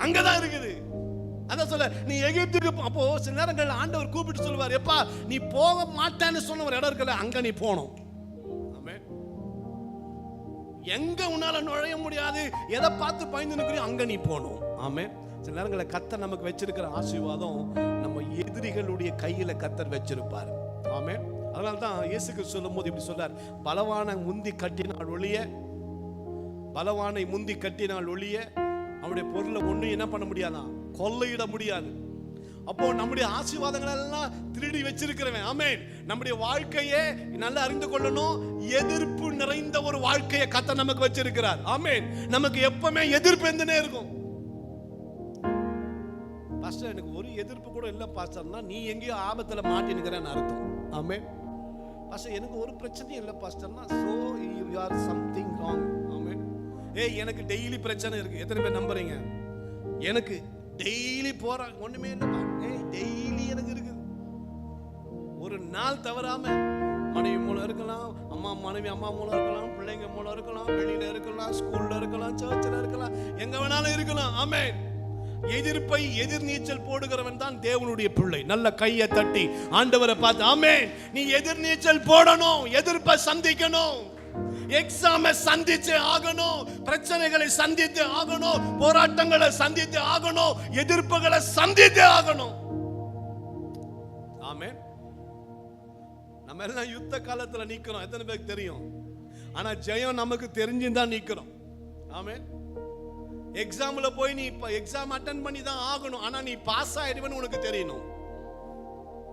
அங்கதான் இருக்குது. அதான் சொல்ல, நீ எகிப்துக்கு அப்போ சில நேரங்கள் ஆண்டவர் கூப்பிட்டு சொல்லுவார், எப்பா நீ போக மாட்டேன்னு சொன்ன ஒரு இடம் இருக்குல்ல, அங்க நீ போகணும். எங்க உன்னால நுழைய முடியாது, எதை பார்த்து பயந்து நிற்கிறியோ அங்க நீ போகணும். ஆமென். சில நேரங்களில் கர்த்தர் நமக்கு வச்சிருக்கிற ஆசீர்வாதம் நம்ம எதிரிகளுடைய கையில கர்த்தர் வச்சிருப்பார். ஆமென். அதனால தான் இயேசுக்கு சொல்லும் போது இப்படி சொல்றார், பலவானை முந்தி கட்டினால் ஒழிய அவனுடைய பொருளை ஒண்ணு என்ன பண்ண முடியாதான், கொள்ளையிட முடியாது. அப்போ நம்முடைய ஆசீர்வாதங்கள் எல்லாம் திருடி வச்சிருக்கிறவன். ஆமென். நம்முடைய வாழ்க்கையை நல்லா அறிந்து கொள்ளணும், எதிர்ப்பு நிறைந்த ஒரு வாழ்க்கையை கர்த்தர் நமக்கு வச்சிருக்கிறார். ஆமென். நமக்கு எப்பவுமே எதிர்ப்பு இருந்துனே இருக்கும். பாஸ்டர் எனக்கு ஒரு எதிர்ப்பு கூட இல்ல பாஸ்டர்னா, நீ எங்கேயோ ஆபத்துல மாட்டி நிக்கிறேன்னு அர்த்தம். ஆமென். பாஸ்டர் எனக்கு ஒரு பிரச்சனையும் இல்ல பாஸ்டர்னா, so you are something wrong. ஆமென். எனக்கு டெய்லி பிரச்சனை இருக்கு. எத்தனை பேர் நம்புறீங்க? எனக்கு டெய்லி போற ஒண்ணுமே இல்லப்பா. டெய்லி எனக்கு இருக்கு. ஒரு நாள் தவறாம மனைவி மூலம் இருக்கலாம், அம்மா மூலம் இருக்கலாம், பிள்ளைங்க மூலம் இருக்கலாம், வெளியில இருக்கலாம், ஸ்கூல்ல இருக்கலாம், சர்ச்சில் இருக்கலாம், எங்க வேணாலும் இருக்கலாம். ஆமென். எதிர்ப்பை எதிர்நீச்சல் போடுகிறவன் தான் தேவனுடைய பிள்ளை. நல்ல கையை தட்டி ஆண்டவரை பார்த்து, ஆமென், நீ எதிர்நீச்சல் போடணும், எதிர்ப்பை சந்திக்கணும், எக்ஸாமை சந்திச்சு ஆகணும், பிரச்சனைகளை சந்தித்து ஆகணும், போராட்டங்களை சந்தித்து ஆகணும், எதிர்ப்புகளை சந்தித்து ஆகணும். ஆமென். நம்ம எல்லாம் யுத்த காலத்துல நிக்கிறோம், எத்தனை பேருக்கு தெரியும்? ஆனா ஜெயம் நமக்கு தெரிஞ்சுதான் நிக்கிறோம். ஆமென். எக்ஸாம்ல போய் நீ எக்ஸாம் அட்டெண்ட் பண்ணி தான் ஆகணும், ஆனா நீ பாஸ் ஆயிடுவேன்னு உனக்கு தெரியணும்.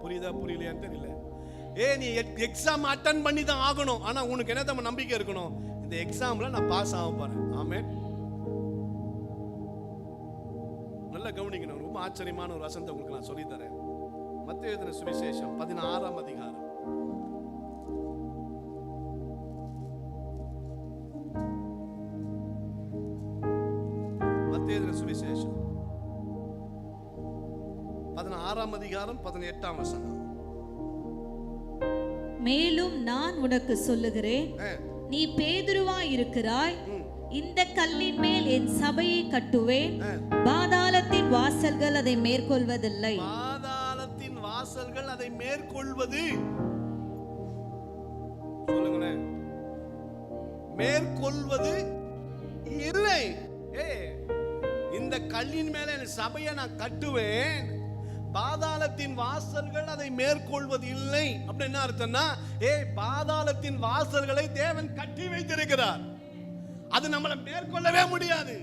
புரியுதா புரியலையான்னு தெரியல. நீ எக்ஸாம் அட்டெண்ட் பண்ணி தான் ஆகணும், ஆனா உனக்கு என்ன நம்ம நம்பிக்கை இருக்கணும், இந்த எக்ஸாம்ல நான் பாஸ் ஆக போறேன். ஆமென். நல்லா கவனிக்கணும். ரொம்ப ஆச்சரியமான ஒரு வசனத்தை உங்களுக்கு நான் சொல்லி தரேன். மத்தேயு எழுதின சுவிசேஷம் 16ஆம் அதிகாரம். மத்தேயு எழுதின சுவிசேஷம் 16ஆம் அதிகாரம் 18ஆம் வசனம். மேலும் நான் உனக்கு சொல்லுகிறேன், நீ பேதுருவாய் இருக்கிறாய், இந்த கல்லின் மேல் என் சபையை கட்டுவேன், பாதாளத்தின் வாசல்கள் அதை மேற்கொள்வதில்லை. பாதாளத்தின் வாசல்கள் அதை மேற்கொள்வது, சொல்லுங்களேன், மேற்கொள்வது இல்லை. இந்த கல்லின் மேல என் சபையை நான் கட்டுவேன், பாதாளத்தின் வாசல்கள் அதை மேற்கொள்வது இல்லை. அப்படி என்ன அர்த்தம்னா, பாதாளத்தின் வாசல்களை தேவன் கட்டி வைத்திருக்கிறார். அது நம்மளை மேற்கொள்ளவே முடியாது,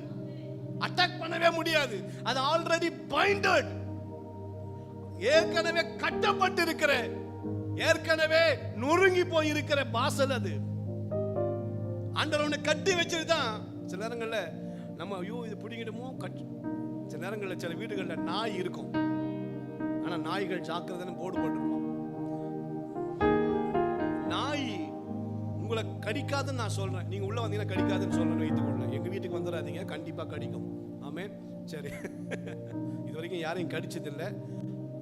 அட்டாக் பண்ணவே முடியாது. அது ஆல்ரெடி பைண்டட், ஏற்கனவே கட்டப்பட்டிருக்கிற ஏற்கனவே நொறுங்கி போய் இருக்கிற வாசல் அது. ஆண்டவர் அவனை கட்டி வச்சிருந்தான். சில நேரங்கள்ல நம்ம ஐயோ இது பிடிங்கிடுமோ கட்டி, சில நேரங்கள்ல சில வீடுகள்ல நாய் இருக்கும். ஆனா நாய்கள் ஜாக்கிரதைன்னு போர்டு போட்டுருப்போம். நாய் உங்களை கடிக்காதுன்னு நான் சொல்றேன். நீங்க உள்ள வந்தீங்கன்னா கடிக்காதுன்னு சொல்றேன் வைத்துக்கொள்ள. எங்க வீட்டுக்கு வந்துடாதீங்க, கண்டிப்பா கடிக்கும். ஆமென். சரி, இது வரைக்கும் யாரையும் கடிச்சது இல்லை.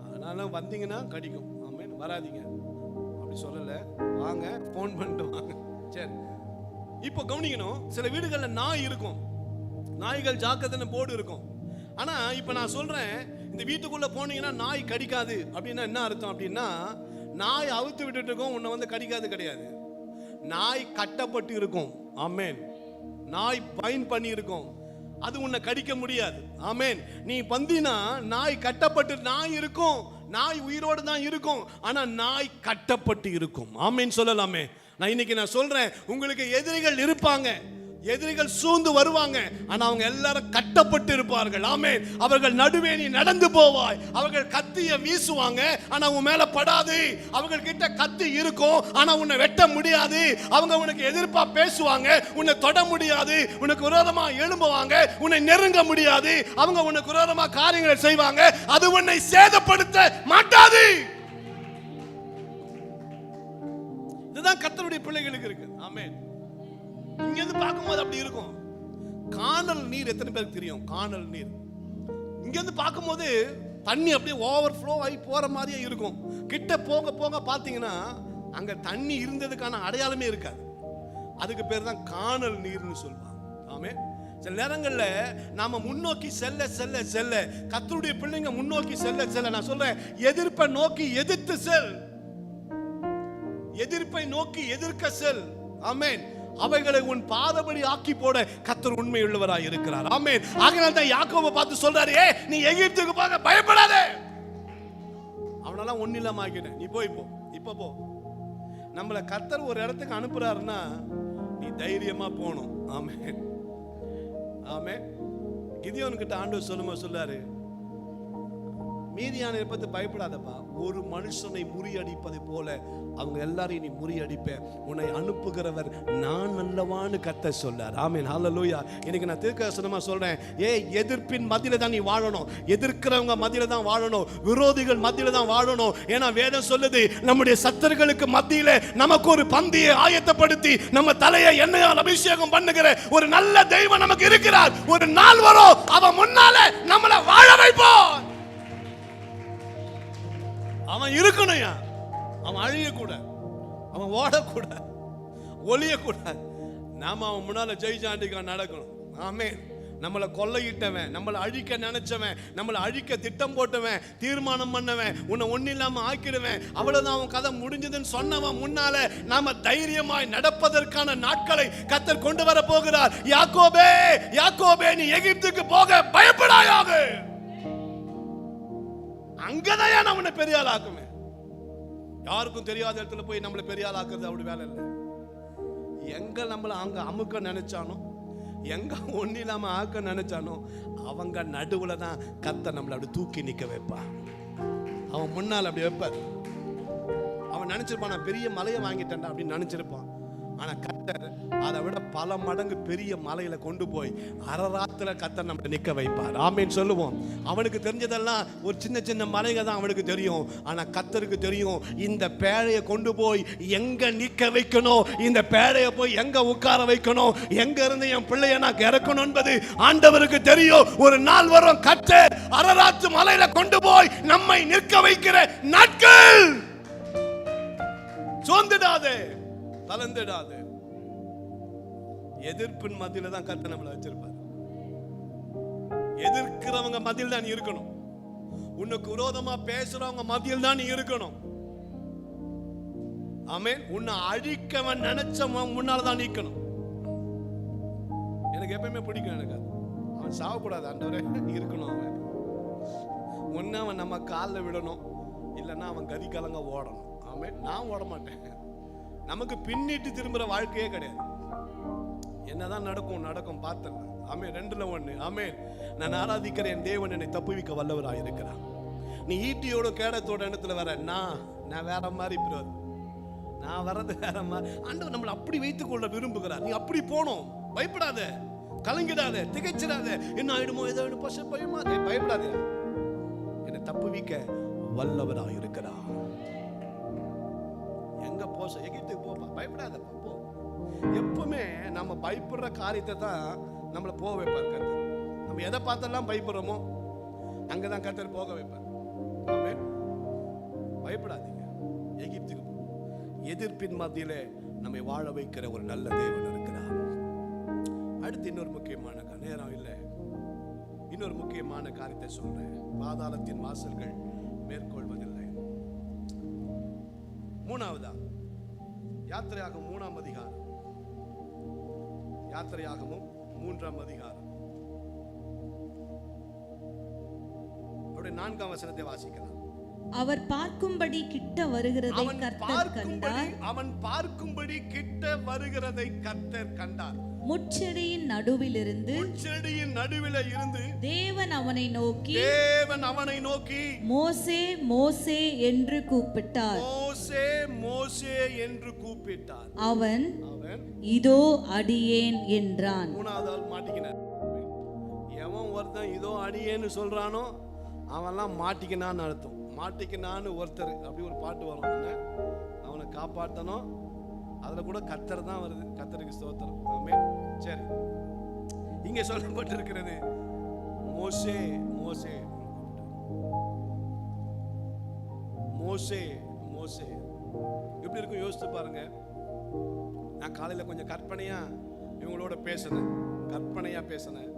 அதனால வந்தீங்கன்னா கடிக்கும். ஆமென். வராதீங்க அப்படி சொல்லல, வாங்க, போன் பண்ணிட்டு வாங்க. சரி, இப்போ கவனிக்கணும். சில வீடுகள்ல நாய் இருக்கும், நாய்கள் ஜாக்கிரதைன்னு போர்டு இருக்கும். ஆனா இப்ப நான் சொல்றேன், இந்த வீட்டுக்குள்ள போனீங்கன்னா நாய் கடிக்காது அப்படின்னா என்ன அர்த்தம் அப்படின்னா, நாய் அவுத்து விட்டுட்டு இருக்கும், உன்னை வந்து கடிக்காது கிடையாது. நாய் கட்டப்பட்டு இருக்கும். ஆமென். நாய் பைன் பண்ணி இருக்கும், அது உன்னை கடிக்க முடியாது. ஆமென். நீ வந்தினா நாய் கட்டப்பட்டு நாய் இருக்கும், நாய் உயிரோடு தான் இருக்கும், ஆனா நாய் கட்டப்பட்டு இருக்கும். ஆமென் சொல்லலாமே. நான் இன்னைக்கு சொல்றேன், உங்களுக்கு எதிரிகள் இருப்பாங்க, எதிரிகள் சூழ்ந்து வருவாங்க, ஆனா அவங்க எல்லாரும் கட்டப்பட்டு இருப்பார்கள். ஆமென். அவர்கள் நடுவே நீ நடந்து போவாய். அவர்கள் கத்திய வீசுவாங்க, ஆனா உன் மேல படாது. அவர்கள் கிட்ட கத்தி இருக்கும், ஆனா உன்னை வெட்ட முடியாது. அவங்க உனக்கு எதிர்ப்பா பேசுவாங்க, உன்னை தொட முடியாது. உனக்கு விரோதமா எழும்புவாங்க, உன்னை நெருங்க முடியாது. அவங்க உனக்கு விரோதமா காரியங்களை செய்வாங்க, அது உன்னை சேதப்படுத்த மாட்டாது. இதுதான் கர்த்தருடைய பிள்ளைகளுக்கு இருக்கு. ஆமென். இங்க இருந்து பார்க்கும்போது அப்படி இருக்கும். கானல் நீர் எத்தனை பேருக்கு தெரியும்? கானல் நீர் இங்க இருந்து பார்க்கும்போது தண்ணி அப்படியே ஓவர் ஃப்ளோ ஆகி போற மாதிரியே இருக்கும். கிட்ட போக போக பார்த்தீங்கன்னா அங்க தண்ணி இருந்ததுக்கான அடையாளமே இருக்காது. அதுக்கு பேர் தான் கானல் நீர்னு சொல்லுவாங்க. ஆமென். சில நேரங்கள்ல நாம முன்னோக்கி செல்ல செல்ல செல்ல, கர்த்தருடைய பிள்ளைங்க முன்னோக்கி செல்ல செல்ல, நான் சொல்றேன், எதிர்ப்பை நோக்கி எதிர்த்து செல், எதிர்ப்பை நோக்கி எதிர்க்க செல். ஆமென். அவைகளை உன் பாதபடி ஆக்கி போட கர்த்தர் உண்மை உள்ளவராய் இருக்கிறார். ஆமென். ஆகையால் தான் யாக்கோபை பார்த்து சொல்றாரு, நீ எகிப்துக்கு போக பயப்படாதே, அவனெல்லாம் ஒண்ணு இல்லாம ஆக்கிட்டேன், நீ போய் போ, இப்ப போ. நம்மள கர்த்தர் ஒரு இடத்துக்கு அனுப்புறாருன்னா நீ தைரியமா போகணும். ஆமென். ஆமென். கிதியோன் கிட்ட ஆண்டவர் சொல்றாரு, மீதியான பார்த்து பயப்படாதப்பா, ஒரு மனுஷனை முறியடிப்பதை போல அவங்க எல்லாரையும் நீ முறியடிப்ப, உன்னை அனுப்புகிறவர் நான் அல்லவான்னு கர்த்தர் சொல்றார். ஆமென். ஹல்லேலூயா. இன்னைக்கு நான் தீர்க்கதரிசனமா சொல்றேன், எதிர்ப்பின் மத்தியில தான் நீ வாழணும், எதிர்க்கிறவங்க மத்தியில தான் வாழணும், விரோதிகள் மத்தியில தான் வாழணும். ஏன்னா வேதம் சொல்லுது, நம்முடைய சத்துருக்களுக்கு மத்தியில நமக்கு ஒரு பந்தியை ஆயத்தப்படுத்தி நம்ம தலையை எண்ணெயால் அபிஷேகம் பண்ணுகிற ஒரு நல்ல தெய்வம் நமக்கு இருக்கிறார். ஒரு நாள் வரும், அவன் முன்னால நம்மளை வாழ வைப்பான். அவன் இருக்கணும், அவன் அழியக்கூடாது, அவன் ஓடக்கூடாது, ஒளியக்கூடாது. நாம அவன் முன்னால ஜெயிச்சாண்டிக்கா நடக்கணும். ஆமென். நம்மளை கொள்ளையிட்டவன், நம்மளை அழிக்க நினைச்சவன், நம்மளை அழிக்க திட்டம் போட்டவன், தீர்மானம் பண்ணவன், உன்னை ஒண்ணு இல்லாம ஆக்கிடுவேன், அவ்வளவுதான் அவன் கதை முடிஞ்சதுன்னு சொன்னவன் முன்னால நாம தைரியமாய் நடப்பதற்கான நாட்களை கர்த்தர் கொண்டு வர போகிறார். யாக்கோபே, யாக்கோபே, நீ எகிப்துக்கு போக பயப்படாயாக, அங்கதான் நான் உன்னை பெரிய ஆள் ஆக்குவேன். யாருக்கும் தெரியாத இடத்துல போய் நம்மளை பெரிய ஆள் ஆக்குறது அப்படி வேலை இல்லை. எங்க நம்மளை அங்க அமுக்க நினைச்சானோ, எங்க ஒண்ணு இல்லாம ஆக்க நினைச்சானோ, அவங்க நடுவுல தான் கர்த்தர் நம்மளை அப்படி தூக்கி நிக்க வைப்பான். அவன் முன்னால் அப்படி வைப்பார். அவன் நினைச்சிருப்பான், நான் பெரிய மலையை வாங்கிட்டேன்டா அப்படின்னு நினைச்சிருப்பான். ஆனா கர்த்தர் அதை விட பல மடங்கு பெரிய மலையில கொண்டு போய் அரராத்துல கர்த்தர் நம்மளை நிக்க வைப்பார். ஆமென் சொல்லுவோம். அவனுக்கு தெரிஞ்சதெல்லாம் ஒரு சின்ன சின்ன மலைங்க தான் அவனுக்கு தெரியும். ஆனா கர்த்தருக்கு தெரியும், இந்த பேழையை கொண்டு போய் எங்க நிக்க வைக்கணும், இந்த பேழையை போய் எங்க உட்கார வைக்கணும், எங்க இருந்து என் பிள்ளைய நான் இறக்கணும் என்பது ஆண்டவருக்கு தெரியும். ஒரு நாள் வரும், கர்த்தர் அரராத்து மலையில கொண்டு போய் நம்மை நிற்க வைக்கிற நாட்கள். சோர்ந்திடாதே, தளர்ந்திடாதே. எதிர்ப்பின் மத்தியில தான் கர்த்தர் நம்மளை வச்சிருப்பார். எதிர்க்கிறவங்க மத்தியில் தான் நீ இருக்கணும். உனக்கு விரோதமா பேசுறவங்க மத்தியில் தான் நீ இருக்கணும். ஆமென். உன்னை அழிக்கவன் நினைச்சவன் முன்னால தான் நிக்கணும். எனக்கு எப்பயுமே பிடிக்கும், எனக்கு அது. அவன் சாவக்கூடாது, ஆண்டவரே இருக்கணும். அவன் ஒன்னு அவன் நம்ம காலில் விடணும், இல்லைன்னா அவன் கதி கலங்க ஓடணும். ஆமென். நான் ஓட மாட்டேன். நமக்கு பின்னிட்டு திரும்புற வாழ்க்கையே கிடையாது. என்னதான் நடக்கும் பார்த்தல. ஆமென். 2ல் 1. ஆமென். நான் ஆராதிக்கிற என் தேவன் என்னை தப்புவிக்க வல்லவராக இருக்கிறார். நீ ஈட்டியோட கேடத்தோட இடத்துல வர, நான் வேற மாதிரி ப்ரோ, நான் வர்றது வேற மாதிரி. ஆண்டவர் நம்மளை அப்படி வைத்துக் கொள்ள விரும்புகிறார். நீ அப்படி போனோம், பயப்படாத, கலங்கிடாத, திகைச்சிடாத. என்ன ஆயிடுமோ, ஏதோ பயமா, பயப்படாத. என்னை தப்புவிக்க வல்லவராக இருக்கிறார். எங்க போச எகிப்துக்கு போப்பா, பயப்படாத போ. எப்பவுமே நம்ம பயப்படுற காரியத்தை தான் நம்மளை போக வைப்பார் கர்த்தர். நம்ம எதை பார்த்தெல்லாம் பயப்படுறோமோ அங்கதான் கர்த்தர் போக வைப்பார். ஆமென். பயப்படாதீங்க, எகிப்துக்கு போ. எதிர்ப்பின் மத்தியிலே நம்மை வாழ வைக்கிற ஒரு நல்ல தேவன் இருக்கிறார். அடுத்து இன்னொரு முக்கியமான நேரம் இல்லை, இன்னொரு முக்கியமான காரியத்தை சொல்றேன். பாதாளத்தின் வாசல்கள் மேற்கொள்வதில்லை. மூணாவதா யாத்திரையாகமம் 3ஆம் அதிகாரம், யாத்திரையாகமம் 3ஆம் அதிகாரம் 4ஆம் வசனத்தை வாசிக்கலாம். அவர் பார்க்கும்படி கிட்ட வருகிறதை கர்த்தர் கண்டார். அவன் பார்க்கும்படி கிட்ட வருகிறதை கர்த்தர் கண்டார். முட்செடியின் நடுவிலிருந்து தேவன் அவனை நோக்கி மோசே மோசே என்று கூப்பிட்டார். மோசே மோசே என்று கூப்பிட்டார். அவன் இதோ அடியேன் என்றான். மூணாவது ஆள் மாட்டிக்கினார். எவன் ஒருத்தன் இதோ அடியேன்னு சொல்றானோ அவன்லாம் மாட்டிக்கினான்னு அர்த்தம். மாட்டிக்கினான்னு ஒருத்தர், அப்படி ஒரு பாட்டு வரும், அவனை காப்பாற்றணும். அதுல கூட கர்த்தர் தான் வருது. கர்த்தருக்கு ஸ்தோத்திரம். ஆமென். சரி, இங்க சொல்லப்பட்டிருக்கிறது மோசே மோசே மோசே மோசே. எப்படி இருக்கும் யோசித்து பாருங்க. நான் காலையில கொஞ்சம் கற்பனையா இவங்களோட பேசினேன், கற்பனையா பேசினேன்.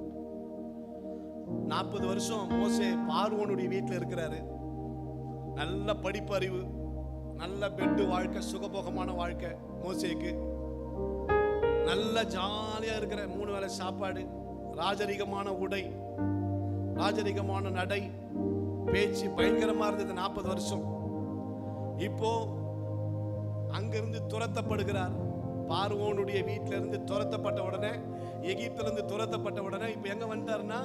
40 வருஷம் மோசே பார்வோனுடைய வீட்டில் இருக்கிறாரு. நல்ல படிப்பறிவு, நல்ல பெட்டு வாழ்க்கை, சுகபோகமான வாழ்க்கை மோசேக்கு. நல்ல ஜாலியா இருக்கிற 3 வேளை சாப்பாடு, ராஜரிகமான உடை, ராஜரிகமான நடை, பேச்சு பயங்கரமா இருந்தது 40 வருஷம். இப்போ அங்கிருந்து துரத்தப்படுகிறார். பார்வோனுடைய வீட்டில இருந்து துரத்தப்பட்ட உடனே, எகிப்திலிருந்து துரத்தப்பட்ட உடனே இப்ப எங்க வந்தாருன்னா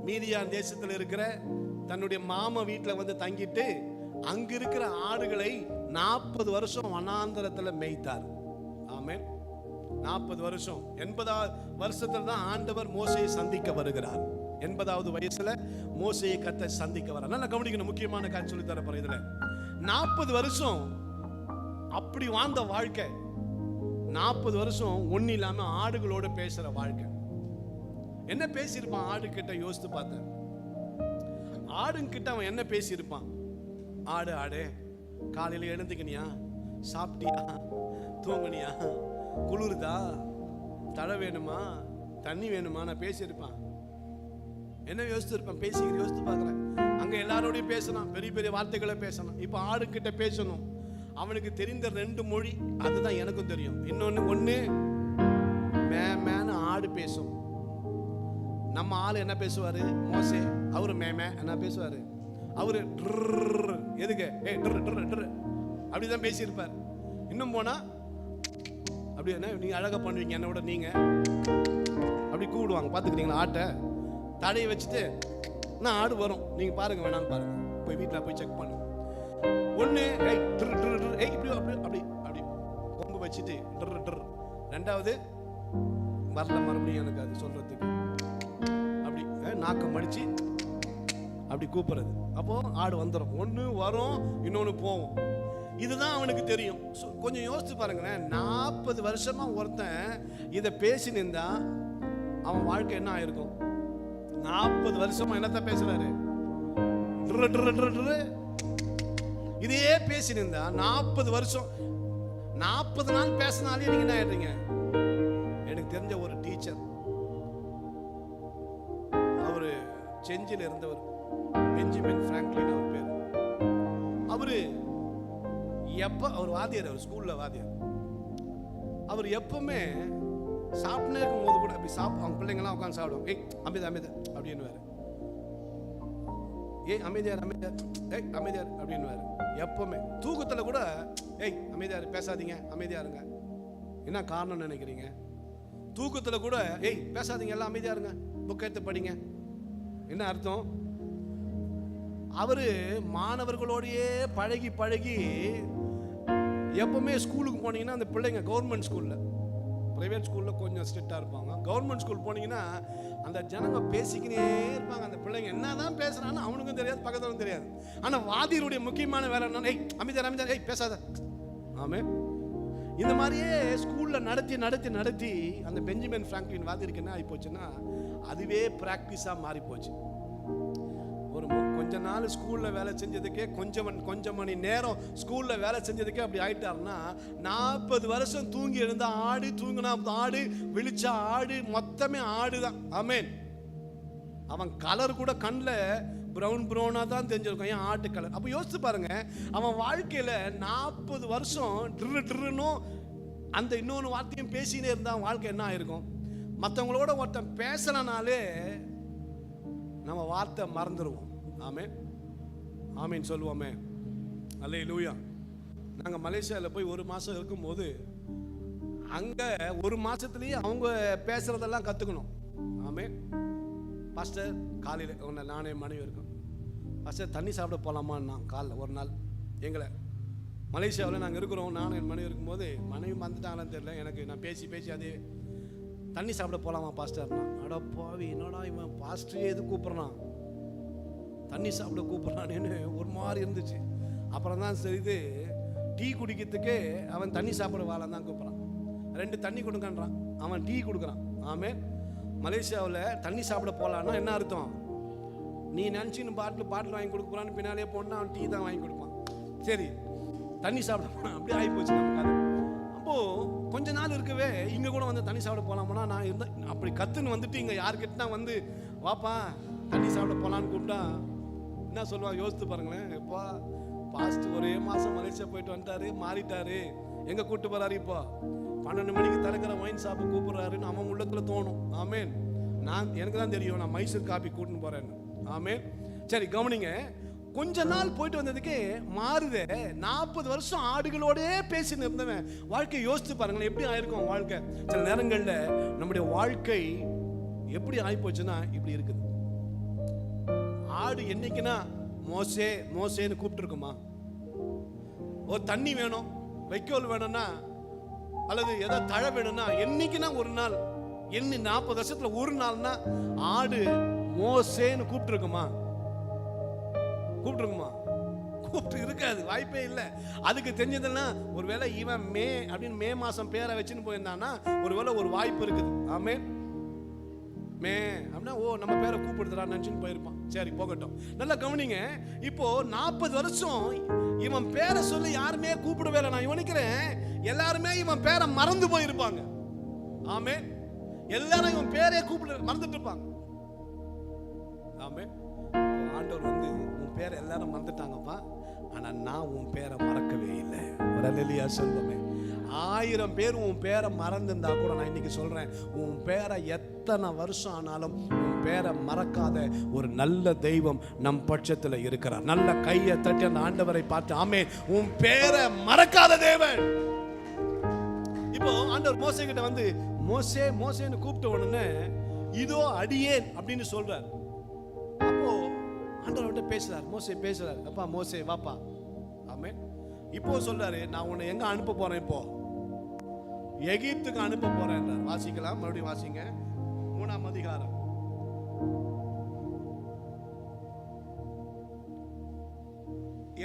மீதியான் தேசத்தில் இருக்கிற தன்னுடைய மாமா வீட்டில் வந்து தங்கிட்டு அங்க இருக்கிற ஆடுகளை 40 வருஷம் வனாந்தரத்துல மேய்த்தார். ஆமென். 40 வருஷம். 80வது வருஷத்துல தான் ஆண்டவர் மோசேயை சந்திக்க வருகிறார். 80வது வயசுல மோசேயை கர்த்தர் சந்திக்க வர. நல்லா கவனிக்கணும், முக்கியமான காட்சி சொல்லி தர போறேன். இதுல 40 வருஷம் அப்படி வாழ்ந்த வாழ்க்கை, 40 வருஷம் ஒண்ணு இல்லாம ஆடுகளோட பேசுற வாழ்க்கை. என்ன பேசியிருப்பான் ஆடு கிட்ட? யோசித்து பார்த்தேன். ஆடுங்கிட்ட அவன் என்ன பேசியிருப்பான்? ஆடு ஆடு, காலையில எழுந்துக்கினியா, சாப்பிட்டியா, தூங்குனியா, குளிருதா, தழை வேணுமா, தண்ணி வேணுமா, நான் பேசியிருப்பான். என்ன யோசிச்சிருப்பான்? யோசித்து பார்க்குறேன். அங்க எல்லாரோடையும் பேசணும், பெரிய பெரிய வார்த்தைகளை பேசணும். இப்போ ஆடு கிட்ட பேசணும். அவனுக்கு தெரிந்த 2 மொழி, அதுதான் எனக்கும் தெரியும். ஒன்னு மேன்னு ஆடு பேசும். நம்ம ஆளு என்ன பேசுவாரு? மோசே அவரு மேமே என்ன பேசுவாரு? அவரு எதுக்கு அப்படிதான் பேசியிருப்பார். இன்னும் போனா அப்படி என்ன நீங்க அழகா பண்ணுவீங்க என்னோட, நீங்க அப்படி கூடுவாங்க. பாத்துக்கிறீங்களா ஆட்டை? தடையை வச்சுட்டு நான் ஆடு வரும், நீங்க பாருங்க, வேணாலும் பாருங்க, போய் வீட்டில் போய் செக் பண்ணு. ஒண்ணு இப்படி அப்படி அப்படி அப்படி கொம்பு வச்சுட்டு ரெண்டாவது வரல, மறுபடியும் எனக்கு அது சொல்றதுக்கு அப்படி நாக்கம் அடிச்சு அப்படி கூப்பிடுறது. அப்போ ஆடு வந்துடும். ஒன்று வரும், இன்னொன்று போகும். இதுதான் அவனுக்கு தெரியும். கொஞ்சம் யோசிச்சு பாருங்களேன். 40 வருஷமா ஒருத்தன் இதை பேசி நின்றா அவன் வாழ்க்கை என்ன ஆயிருக்கும்? 40 வருஷமா என்னத்தான் பேசுறாரு? இதையே பேசி நின்றா 40 வருஷம், 40 நாள் பேசினாலே நீங்க என்ன ஆயிடுறீங்க? எனக்கு தெரிஞ்ச ஒரு டீச்சர், அவரு செஞ்சில இருந்தவர், பெஞ்சமின் பிராங்க்லின் அவர் பேர். அவரு அவர் வாத்தியார், அவர் ஸ்கூல்ல வாத்தியார். அவர் எப்பவுமே சாப்பிட்டே இருக்கும் போது கூட அப்படி அவங்க பிள்ளைங்கலாம் உட்காந்து சாப்பிடுவோம். அமைதி அமைதி அப்படின்னுவாரு. அமைதியார் அமைதியார், அமைதியார் அப்படின்னுவாரு. எப்பவுமே தூக்கத்துல கூட அமைதியார், பேசாதீங்க, அமைதியா இருங்க. என்ன காரணம் நினைக்கிறீங்க? தூக்கத்துல கூட பேசாதீங்க, எல்லாம் அமைதியா இருங்க, புக் எடுத்து படிங்க. என்ன அர்த்தம்? அவரு மாணவர்களோடையே பழகி பழகி எப்பவுமே ஸ்கூலுக்கு போனீங்கன்னா அந்த பிள்ளைங்க கவர்மெண்ட் ஸ்கூல்ல, பிரைவேட் ஸ்கூல்ல கொஞ்சம் ஸ்ட்ரிக்டா இருப்பாங்க. கவர்மெண்ட் ஸ்கூல் போனீங்கன்னா அந்த ஜனங்க பேசிக்கினே இருப்பாங்க. அந்த பிள்ளைங்க என்னதான் பேசுறான்னு அவனுக்கும் தெரியாது, பக்கத்துக்கும் தெரியாது. ஆனா வாதியருடைய முக்கியமான வேலை என்னன்னா, அமைதியா அமைதியா, பேசாத. ஆமே. இந்த மாதிரியே ஸ்கூல்ல நடத்தி நடத்தி நடத்தி அந்த பெஞ்சமின் பிராங்க்லின் வாதிருக்கு என்ன ஆகி போச்சுன்னா, அதுவே பிராக்டிஸா மாறி போச்சு. ஒரு கொஞ்ச நாள் ஸ்கூல்ல வேலை செஞ்சதுக்கே கொஞ்சம் மணி நேரம் ஸ்கூல்ல வேலை செஞ்சதுக்கே அப்படி ஆயிட்டாருன்னா, 40 வருஷம் தூங்கி எழுந்தா ஆடு, தூங்கினா ஆடு, விழிச்சா ஆடு, மொத்தமே ஆடுதான். ஆமேன். அவன் கலர் கூட கண்ணில் ப்ரௌனா தான் தெரிஞ்சிருக்கும், ஏன் ஆட்டு கலர். அப்போ யோசிச்சு பாருங்க, அவன் வாழ்க்கையில் 40 வருஷம் ட்ருன்னும் அந்த இன்னொன்று வார்த்தையும் பேசினே இருந்தான். வாழ்க்கை என்ன ஆயிருக்கும்? மற்றவங்களோட ஒருத்தன் பேசலனாலே நம்ம வார்த்தை மறந்துடுவோம். ஆமேன் ஆமேன் சொல்லுவோமே. அல்லேலூயா. நாங்கள் மலேசியாவில் போய் 1 மாதம் இருக்கும்போது அங்கே 1 மாதத்துலேயே அவங்க பேசுகிறதெல்லாம் கற்றுக்கணும். ஆமேன். பாஸ்டர் காலையில் ஒன்று நானே மனைவி இருக்கோம், பாஸ்டர் தண்ணி சாப்பிட போகலாமான்னா காலைல ஒரு நாள் எங்களை மலேசியாவில் நாங்கள் இருக்கிறோம். நானும் என் மனைவி இருக்கும்போது, மனைவி வந்துட்டாங்களான்னு தெரியல எனக்கு, நான் பேசி அதே தண்ணி சாப்பிட போகலாமா பாஸ்டர்னா, அட பாவி என்னடா இவன் பாஸ்டரே எது கூப்பிட்றான், தண்ணி சாப்பிட கூப்பிட்றான்னு ஒரு மாதிரி இருந்துச்சு. அப்புறம் தான் சரி, இது டீ குடிக்கிறதுக்கு அவன் தண்ணி சாப்பிட வாழான் தான் கூப்பிட்றான். 2 தண்ணி கொடுக்கன்றான், அவன் டீ கொடுக்குறான். ஆமே. மலேசியாவில் தண்ணி சாப்பிட போகலான்னா என்ன அர்த்தம்? நீ நினச்சின்னு பாட்டில் வாங்கி கொடுக்க போகிறான்னு பின்னாலே போனால் அவன் டீ தான் வாங்கி கொடுப்பான். சரி, தண்ணி சாப்பிட போனான். அப்படி ஆகி போச்சு நமக்கு அது. அப்போது கொஞ்ச நாள் இருக்கவே இங்கே கூட வந்து தண்ணி சாப்பிட போகலாமோனா நான் இருந்தேன். அப்படி கற்றுன்னு வந்துட்டு இங்கே யார்கிட்டனா வந்து வாப்பா தண்ணி சாப்பிட போகலான்னு கூப்பிட்டா என்ன சொல்லுவான்? யோசித்து பாருங்களேன். எப்பா பாஸ்ட் ஒரே மாதம் மலேசியா போயிட்டு வந்துட்டாரு, மாறிட்டாரு, எங்கே கூப்பிட்டு போகிறாரு? இப்போ 12 மணிக்கு திறக்கிற ஒயின் ஷாப்பை கூப்பிட்றாருன்னு அவன் உள்ளத்தில் தோணும். ஆமேன். எனக்கு தான் தெரியும் நான் மைசூர் காப்பி கூட்டின்னு போகிறேன்னு. ஆமேன். சரி கவனிங்க, கொஞ்ச நாள் போயிட்டு வந்ததுக்கே மாறுதே. 40 வருஷம் ஆடுகளோடே பேசின்னு இருந்தவன் வாழ்க்கையை யோசித்து பாருங்களேன், எப்படி ஆயிருக்கும் வாழ்க்கை. சில நேரங்களில் நம்முடைய வாழ்க்கை எப்படி ஆகிப்போச்சுன்னா இப்படி இருக்குது. ஆடு என்னைக்குன்னா மோசேன்னு கூப்பிட்டு இருக்குமா? ஒரு தண்ணி வேணும், வைக்கோல் வேணும்னா, அல்லது ஏதோ தழை வேணும்னா என்னைக்குன்னா ஒரு நாள், 40 வருஷத்துல ஒரு நாள்னா ஆடு மோசேன்னு கூப்பிட்டு இருக்குமா? கூப்பிட்டு இருக்காது, வாய்ப்பே இல்லை. அதுக்கு தெரிஞ்சதுன்னா ஒருவேளை இவன் அப்படின்னு மே மாசம் பேரை வச்சுன்னு போயிருந்தான்னா ஒருவேளை ஒரு வாய்ப்பு இருக்குது. ஆமே. மே அப்படின்னா ஓ நம்ம பேரை கூப்பிடுறா நினைச்சுன்னு போயிருப்பான். சரி போகட்டும். நல்லா கவனிங்க. இப்போ 40 வருஷம் இவன் பேரை சொல்லி யாருமே கூப்பிடவே இல்லை. நான் யோசிக்கிறேன் எல்லாருமே இவன் பேரை மறந்து போயிருப்பாங்க. ஆமே. எல்லாரும் இவன் பேரே கூப்பிட மறந்துட்டு இருப்பாங்க. ஆமே. ஆண்டவர் வந்து உன் பேரை எல்லாரும் மறந்துட்டாங்கப்பா, ஆனா நான் உன் பேரை மறக்கவே இல்லை. ஒரு அல்லேலூயா சொல்லுமே. 1000 பேர் உன் பேரை மறந்துருந்தா கூட நான் இன்னைக்கு சொல்றேன், உன் பேரை எத்தனை வருஷம் ஆனாலும் உன் பேரை மறக்காத ஒரு நல்ல தெய்வம் நம் பட்சத்தில் இருக்கிறார். நல்ல கையை தட்டி அந்த ஆண்டவரை பார்த்து ஆமே, உன் பேரை மறக்காத தேவன். இப்போ ஆண்டவர் மோசே கிட்ட வந்து மோசேன்னு கூப்பிட்ட உடனே இதோ அடியேன் அப்படின்னு சொல்றார். அப்போ ஆண்டவர்கிட்ட பேசுறார், மோசே பேசுறார். அப்பா மோசே வாப்பா. ஆமே. இப்போ சொல்றாரு, நான் உன்னை எங்க அனுப்ப போறேன்? இப்போ எகிப்துக்கு அனுப்ப போறேன். வாசிக்கலாம், மறுபடியும் வாசிங்க. 3ஆம் அதிகாரம்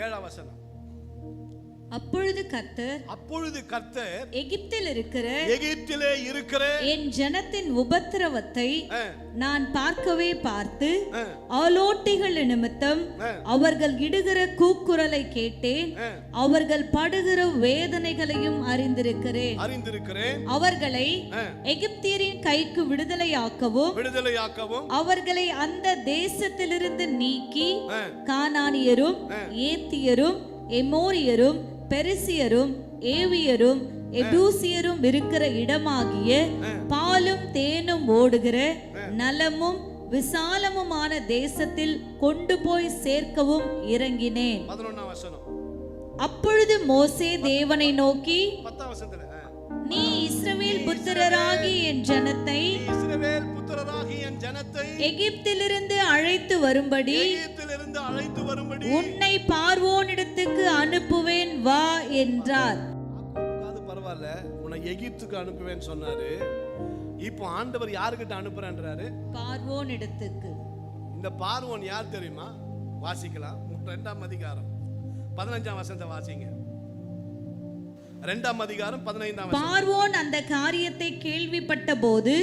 7ஆம் வசனம். அப்பொழுது கர்த்தர் எகிப்திலே இருக்கிற என் ஜனத்தின் உபத்திரவத்தை நான் பார்த்து ஆலோட்டிகள் நிமித்தம் அவர்கள் இடுகிற கூக்குரலை கேட்டேன், அவர்கள் படுகிற வேதனைகளையும் அறிந்திருக்கிறேன். அவர்களை எகிப்தியரின் கைக்கு விடுதலையாக்கவும் அவர்களை அந்த தேசத்திலிருந்து நீக்கி கானானியரும் ஏத்தியரும் எமோரியரும் பெரிசியரும் ஏவியரும் எபூசியரும் இருக்கிற இடமாகிய பாலும் தேனும் ஓடுகிற நலமும் விசாலமுமான தேசத்தில் கொண்டு போய் சேர்க்கவும் இறங்கினேன். 11ஆம் வசனம். அப்பொழுது மோசே தேவனை நோக்கி, நீ இஸ்ரவேல் புத்திரராகிய என் ஜனத்தை எகிப்திலிருந்து அழைத்து வரும்படி இருந்து அழைத்து வரும்படி உன்னை பார்வோனிடத்துக்கு அனுப்புவேன் வா என்றார். அது பரவாயில்ல, உன்னை எகிப்துக்கு அனுப்புவேன்னு சொன்னாரு. இப்போ ஆண்டவர் யாருக்கிட்ட அனுப்புறேன்றாரு? பார்வோனிடத்துக்கு. இந்த பார்வோன் யார் தெரியுமா? வாசிக்கலாம். 2ஆம் அதிகாரம் 15ஆம் வசனத்தை வாசிங்க. 2ஆம் அதிகாரம் 15ஆம் வசனம். பார்வோன் அந்த காரியத்தை கேள்விப்பட்ட போது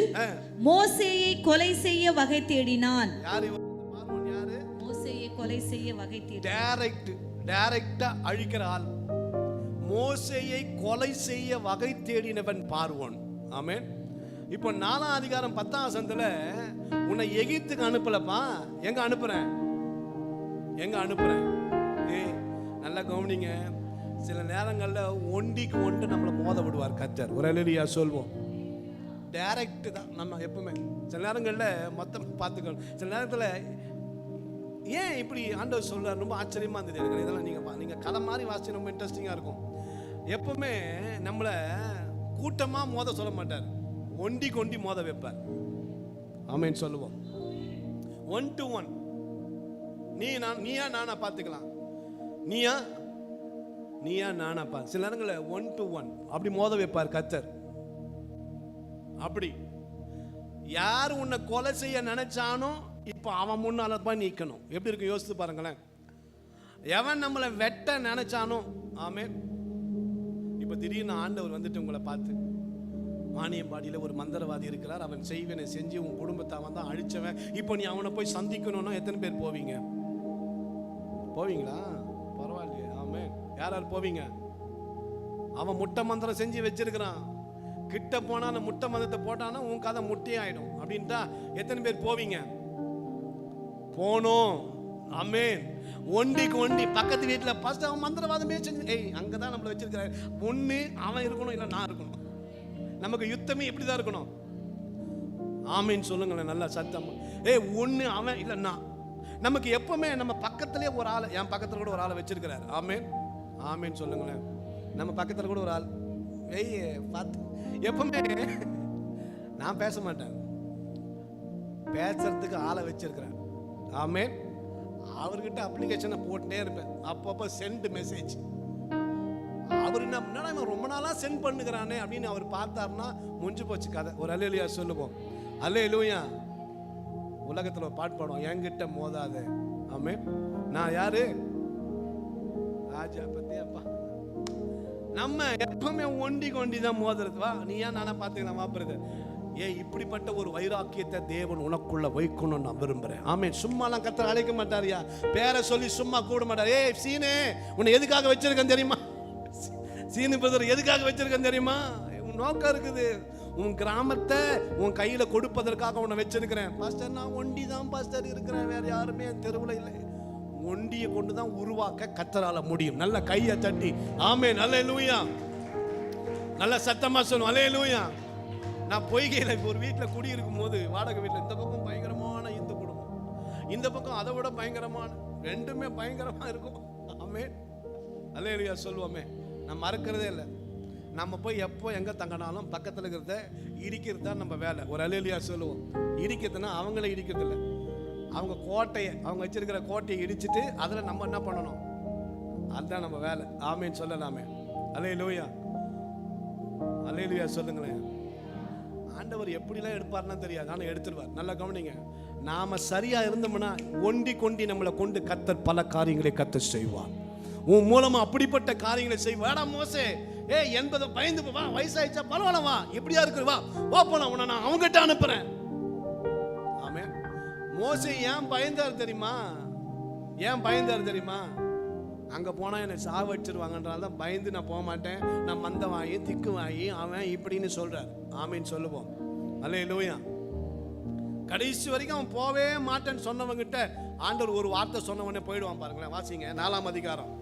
மோசேயை கொலை செய்ய வகை தேடினான். யாரு பார்வோன்? யாரு? மோசேயை கொலை செய்ய வகை தேடினான். டைரக்டா அழிக்கிற ஆள். மோசேயை கொலை செய்ய வகை தேடினவன் பார்வோன். ஆமென். இப்போ 4ஆம் அதிகாரம் 10ஆம் வசனத்துல உன்னை எகிப்துக்கு அனுப்பலப்பா, எங்க அனுப்புறேன்? நல்லா கவனிங்க. சில நேரங்கள்ல ஒண்டிக்கு ஒன்று நம்மளை மோத விடுவார் கர்த்தர். ஒரு அல்லேலூயா சொல்வோம். டைரக்ட் தான் நம்ம எப்பவுமே. சில நேரங்கள்ல மொத்தம் பார்த்துக்கணும். சில நேரத்தில் ஏன் இப்படி ஆண்டவர் சொல்றாரு? ரொம்ப ஆச்சரியமா இருந்தது எனக்கு. இதெல்லாம் நீங்க கதை மாதிரி வாசிச்சு ரொம்ப இன்ட்ரெஸ்டிங்கா இருக்கும். எப்பவுமே நம்மளை கூட்டமா மோத சொல்ல மாட்டார், ஒண்டி கொண்டி மோத வைப்பார். ஆமென் சொல்லுவோம். 1 to 1. நீயா நானா பார்த்துக்கலாம். நீயா நானா பார்த்து சில நேரங்களில் 1 to 1 அப்படி மோத வைப்பார் கர்த்தர். அப்படி யார் உன்னை கொலை செய்ய நினைச்சானோ இப்போ அவன் முன்னால போய் நிற்கணும். எப்படி இருக்கு யோசித்து பாருங்களேன். எவன் நம்மளை வெட்ட நினைச்சானோ, ஆமென். இப்போ திடீர்னு ஆண்டவர் வந்துட்டு உங்களை பார்த்து, மானியம்பாடியில் ஒரு மந்திரவாதி இருக்கிறார், அவன் செய்வனை செஞ்சு உன் குடும்பத்தை அவன் தான் அழிச்சவன், இப்போ நீ அவனை போய் சந்திக்கணும்னா எத்தனை பேர் போவீங்க? போவீங்களா? பரவாயில்லையே. ஆமென். யார் போவீங்க? அவன் முட்டை மந்திரம் செஞ்சு வச்சிருக்கிறான். கிட்ட போனா அந்த முட்டை மந்திரத்தை போட்டானா உன் கதை முட்டையே ஆயிடும் அப்படின்ட்டா எத்தனை பேர் போவீங்க? போனோம். ஆமென். ஒண்டிக்கு ஒண்டி பக்கத்து வீட்டில் ஃபர்ஸ்ட் அவன் மந்திரவாதமே செஞ்சு அங்கதான் நம்மளை வச்சிருக்கிறாரு. ஒன்று அவன் இருக்கணும், இல்லை நான் இருக்கணும். நமக்கு யுத்தமே எப்படிதான் இருக்கணும்? ஆமீன் சொல்லுங்களேன் நல்லா சத்தம். ஒன்று அவன் இல்லை நான். நமக்கு எப்பவுமே நம்ம பக்கத்திலே ஒரு ஆள், என் பக்கத்தில் கூட ஒரு ஆளை வச்சிருக்கிறாரு. ஆமீன் ஆமீன் சொல்லுங்களேன். நம்ம பக்கத்தில் கூட ஒரு ஆள் பார்த்து எப்பவுமே நான் பேச மாட்டேன், பேசுறதுக்கு ஆளை வச்சிருக்கிறேன். ஆமீன். அவர்கிட்ட அப்ளிகேஷனை போட்டுட்டே இருப்பேன். அப்பப்போ சென்ட் மெசேஜ். அவர் என்ன ரொம்ப நாளா சென்ட் பண்ணுகிறானே அப்படின்னு அவர் பார்த்தாருன்னா முடிஞ்சு போச்சு கதை. ஒரு அல்லேலூயா சொல்லுவோம். அல்லேலூயா. உலகத்துல ஒரு பாட்டு பாடுவோம், என்கிட்ட மோதாத. ஆமென். நான் யாரு? ராஜா. பத்தி அப்பா நம்ம எப்பவுமே ஒண்டி கொண்டி தான் மோதுறது. வா நீயா நானா பார்த்துக்கலாம். வாப்புறது இப்படிப்பட்ட ஒரு வைராக்கியத்தை தேவன் உனக்குள்ள வைக்கணும்னு நான் விரும்புறேன். ஆமென். சும்மாலாம் கர்த்தர் அழைக்க மாட்டாரியா, பேரை சொல்லி சும்மா கூட மாட்டார். சீனே உன்னை எதுக்காக வச்சிருக்கேன் தெரியுமா? சீனு பிரதர் எதுக்காக வச்சிருக்கேன் தெரியுமா? உன் நோக்கம் இருக்குது. உன் கிராமத்தை உன் கையில கொடுப்பதற்காக உன்னை வச்சிருக்கிறேன். பாஸ்டர் நான் ஒண்டி தான் பாஸ்டர் இருக்கிறேன், வேற யாருமே தெருவில் இல்லை. ஒண்டியை கொண்டு தான் உருவாக்க கர்த்தரால முடியும். நல்ல கையை தட்டி ஆமென். அல்லேலூயா. நல்ல சத்தமா சொல்லணும் அல்லேலூயா. நான் பொய்கையில் ஒரு வீட்டில் குடியிருக்கும் போது, வாடகை வீட்டில், இந்த பக்கம் பயங்கரமான இந்து குடும்பம், இந்த பக்கம் அதை விட பயங்கரமான, ரெண்டுமே பயங்கரமா இருக்கும். ஆமென். அல்லேலூயா சொல்லுவோமே. நம்ம மறக்கிறதே இல்லை. நம்ம போய் எப்போ எங்கே தங்கினாலும் பக்கத்தில் இருக்கிறத இடிக்கிறது தான் நம்ம வேலை. ஒரு அல்லேலூயா சொல்லுவோம். இடிக்கிறதுனா அவங்கள இடிக்கிறது இல்லை, அவங்க கோட்டையை, அவங்க வச்சிருக்கிற கோட்டையை இடிச்சிட்டு அதில் நம்ம என்ன பண்ணணும், அதுதான் நம்ம வேலை. ஆமேன்னு சொல்லலாமே. அல்லேலூயா. அல்லேலூயா சொல்லுங்களேன். ஆண்டவர் எப்படிலாம் எடுப்பார்னா தெரியாது, ஆனால் எடுத்துருவார். நல்லா கவனிங்க. நாம சரியா இருந்தோம்னா ஒண்டி கொண்டி நம்மளை கொண்டு கர்த்தர் பல காரியங்களை கர்த்தர் செய்வார். உன் மூலமா அப்படிப்பட்ட காரியங்களை செய்வாடா. மோசே என்பதை பயந்து வா, வயசாயிச்சா பரவாயில்ல, வா எப்படியா இருக்கு, வா வா போலாம், உன்னை நான் அவங்ககிட்ட அனுப்புறேன். ஆமென். மோசே ஏன் பயந்தார் தெரியுமா? ஏன் பயந்தார் தெரியுமா? அங்க போனா என்னை சாவடிச்சிருவாங்கன்றால தான் பயந்து நான் போக மாட்டேன், நான் மந்த வாயி திக்கு வாயி அவன் இப்படின்னு சொல்றார். ஆமீன் சொல்லுவோம். அல்லேலூயா. கடைசி வரைக்கும் அவன் போவே மாட்டேன்னு சொன்னவங்கிட்ட ஆண்டவர் ஒரு வார்த்தை சொன்னவனே போயிடுவான். பாருங்களேன், வாசிங்க 4ஆம் அதிகாரம்.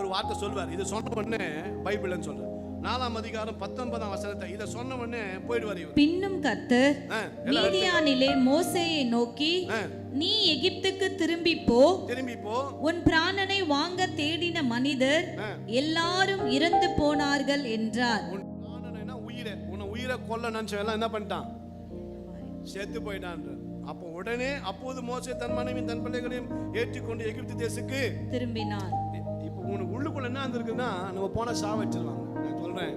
ஒரு வார்த்தை சொல்வார். இது சொன்ன உடனே பைபிள்னு சொல்ற 4ஆம் அதிகாரம் 19ஆம் வசனத்தை இதை சொன்ன உடனே போயிடுவார் இவர். பின்னும் கர்த்தர் மீதியானிலே மோசேயை நோக்கி, நீ எகிப்துக்கு திரும்பி போ, உன் பிராணனை வாங்க தேடின மனிதர் எல்லாரும் இறந்து போனார்கள் என்றார். உன் பிராணனை உயிரை, உன்னை உயிரை கொல்ல நினைச்ச எல்லாம் என்ன பண்ணிட்டான்? செத்து போயிட்டான். அப்போ உடனே அப்போது மோசே தன் மனைவி தன் பிள்ளைகளையும் ஏற்றிக்கொண்டு எகிப்து தேசத்துக்கு திரும்பினான். இப்போ உனக்கு உள்ளுக்குள்ள என்ன இருந்திருக்குன்னா, நம்ம போன வச்சிருவாங்க. நான் சொல்றேன்,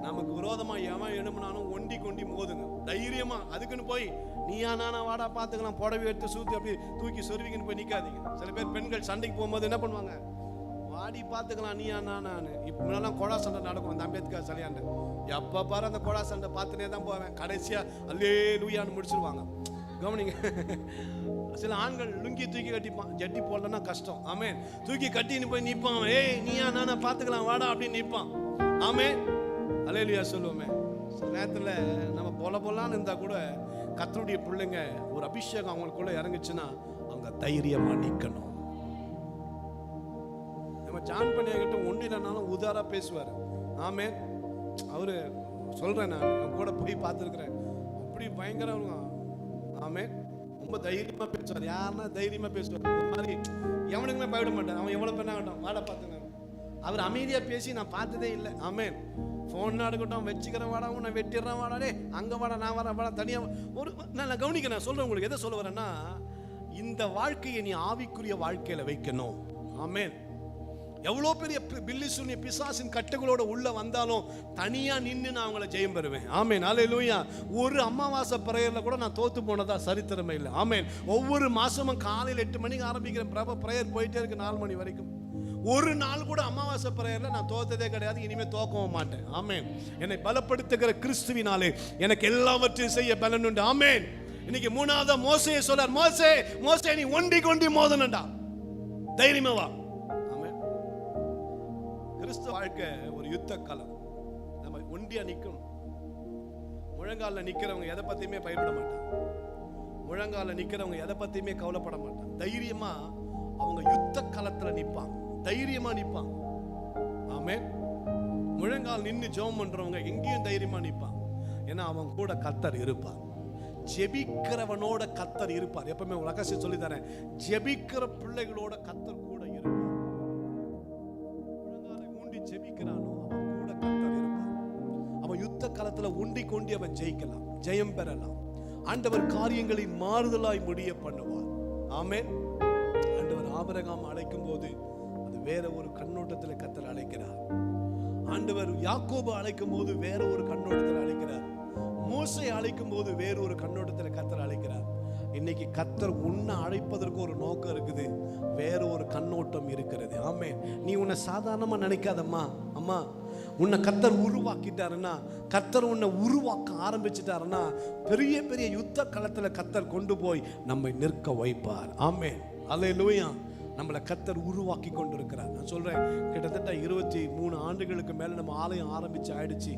நமக்கு விரோதமா எவன் எழுப்பினாலும் ஒண்டி கொண்டி மோதுங்க தைரியமா. அதுக்குன்னு போய் நீயா நானா வாடா பாத்துக்கலாம் புடவை எடுத்து சூத்தி அப்படி தூக்கி சொருவிங்கன்னு போய் நிக்காதீங்க. சில பேர் பெண்கள் சண்டைக்கு போகும்போது என்ன பண்ணுவாங்க, வாடி பாத்துக்கலாம் நீயா நானு. இப்பெல்லாம் கொடா சண்டை நடக்கும் அந்த அம்பேத்கர் சிலையாண்ட. எப்ப பாரு அந்த கொடா சண்டை பார்த்துனே தான் போவேன். கடைசியா அல்லேலூயான்னு முடிச்சிருவாங்க. கவனிங்க, சில ஆண்கள் லுங்கி தூக்கி கட்டிப்பான், ஜட்டி போடலன்னா கஷ்டம். ஆமென். தூக்கி கட்டின்னு போய் நிற்பான். ஏய் நீயா நானா பாத்துக்கலாம் வாடா அப்படின்னு நிற்பான். ஆமென், அல்லேலூயா சொல்லுவோமே. சில நேரத்தில் நம்ம பொலான்னு இருந்தா கூட கர்த்தருடைய பிள்ளைங்க ஒரு அபிஷேகம் அவங்களுக்குள்ள இறங்குச்சுன்னா அவங்க தைரியமா நிற்கணும். நம்ம ஜான் பண்ணியாகிட்ட ஒன்றினாலும் உதாரா பேசுவார். ஆமென். அவரு சொல்றேன், நான் கூட போய் பார்த்துருக்கிறேன். அப்படி பயங்கரம். ஆமென். ரொம்ப தைரியமா பேசுவார். யாருன்னா தைரியமா பேசுவார். இந்த மாதிரி எவனுக்குமே பயப்பட மாட்டார். அவன் எவ்வளவு பெண்ணா கட்டும் வாடா பார்த்துங்க. அவர் அமைதியா பேசி நான் பார்த்ததே இல்லை. ஆமென். ஃபோன் எடுக்கட்டும், வச்சுக்கிறேன் வாடாவும், நான் வெட்டிடுறேன் வாடாடே, அங்கே வாடா நான் வரேன் வாடா தனியாக ஒரு நான் கவனிக்க. நான் சொல்கிறேன் உங்களுக்கு எதை சொல்ல வரேன்னா, இந்த வாழ்க்கையை நீ ஆவிக்குரிய வாழ்க்கையில் வைக்கணும். ஆமென். எவ்வளோ பெரிய பில்லிசுனிய பிசாசின் கட்டுகளோட உள்ள வந்தாலும் தனியா நின்று நான் அவங்கள ஜெயம் பெறுவேன். ஆமென். அல்லேலூயா. ஒரு அமாவாசை பிரேயர்ல கூட நான் தோத்து போனதா சரித்திரமே இல்லை. ஆமென். ஒவ்வொரு மாசமும் காலையில் 8 மணிக்கு ஆரம்பிக்கிற பிரேயர் போயிட்டே இருக்கு 4 மணி வரைக்கும். ஒரு நாள் கூட அமாவாசை பிரேயர்ல நான் தோத்ததே கிடையாது, இனிமே தோக்கவும் மாட்டேன். ஆமென். என்னை பலப்படுத்துகிற கிறிஸ்துவினாலே எனக்கு எல்லாவற்றையும் செய்ய பலன் உண்டு. ஆமென். இன்னைக்கு 3வது மோசே சொல்றார், மோசே நீ ஒண்டி கொண்டி மோதனடா, தைரியமா வா. ஆமென். கிறிஸ்துவ வாழ்க்கை ஒரு யுத்த களம். நம்ம ஒண்டியா நிக்கணும். முழங்கால நிக்கிறவங்க எதை பத்தியுமே பயப்பட மாட்டாங்க. முழங்கால நிக்கிறவங்க எதை பத்தியுமே கவலைப்பட மாட்டாங்க. தைரியமா அவங்க யுத்த களத்துல நிப்பாங்க, தைரியமா நிப்பாங்க. ஆமென். முழங்கால் நின்னு ஜெபம் பண்றவங்க எங்கேயும் தைரியமா நிப்பாங்க. ஏன்னா அவன் கூட கர்த்தர் இருப்பார். ஜெபிக்கிறவனோட கர்த்தர் இருப்பார். எப்பவுமே ஒரு ரகசியம் சொல்லி தரேன், ஜெபிக்கிற பிள்ளைகளோட கர்த்தர் கூட இருப்பார். முழங்காலை ஊண்டி ஜெபிக்கிறானோ அவன் கூட கர்த்தர் இருப்பார். அவன் யுத்த களத்துல உண்டி கொண்டு அவன் ஜெயிக்கலாம், ஜெயம் பெறலாம். ஆண்டவர் காரியங்களை மாறுதலாய் முடிய பண்ணுவார். ஆமென். ஆண்டவர் ஆபிரகாம் அழைக்கும் போது அது வேற ஒரு கண்ணோட்டத்தில் கர்த்தர் அழைக்கிறார். ஆண்டவர் யாக்கோபு அழைக்கும் போது வேற ஒரு கண்ணோட்டத்தில் அழைக்கிறார். மோசே அழைக்கும் போது வேற ஒரு கண்ணோட்டத்தில் கர்த்தர் அழைக்கிறார். இன்னைக்கு கர்த்தர் உன்னை அழைப்பதற்கு ஒரு நோக்கம் இருக்குது, வேற ஒரு கண்ணோட்டம் இருக்கிறது. ஆமென். நீ உன்னை சாதாரணமா நினைக்காதம்மா. அம்மா, உன்னை கர்த்தர் உருவாக்கிட்டாருன்னா, கர்த்தர் உன்னை உருவாக்க ஆரம்பிச்சிட்டாருன்னா பெரிய பெரிய யுத்த களத்துல கர்த்தர் கொண்டு போய் நம்மை நிற்க வைப்பார். ஆமென். அல்லேலூயா. நம்மளை கர்த்தர் உருவாக்கி கொண்டிருக்கிறார். நான் சொல்றேன், கிட்டத்தட்ட 23 ஆண்டுகளுக்கு மேல நம்ம ஆலயம் ஆரம்பிச்சு ஆயிடுச்சு.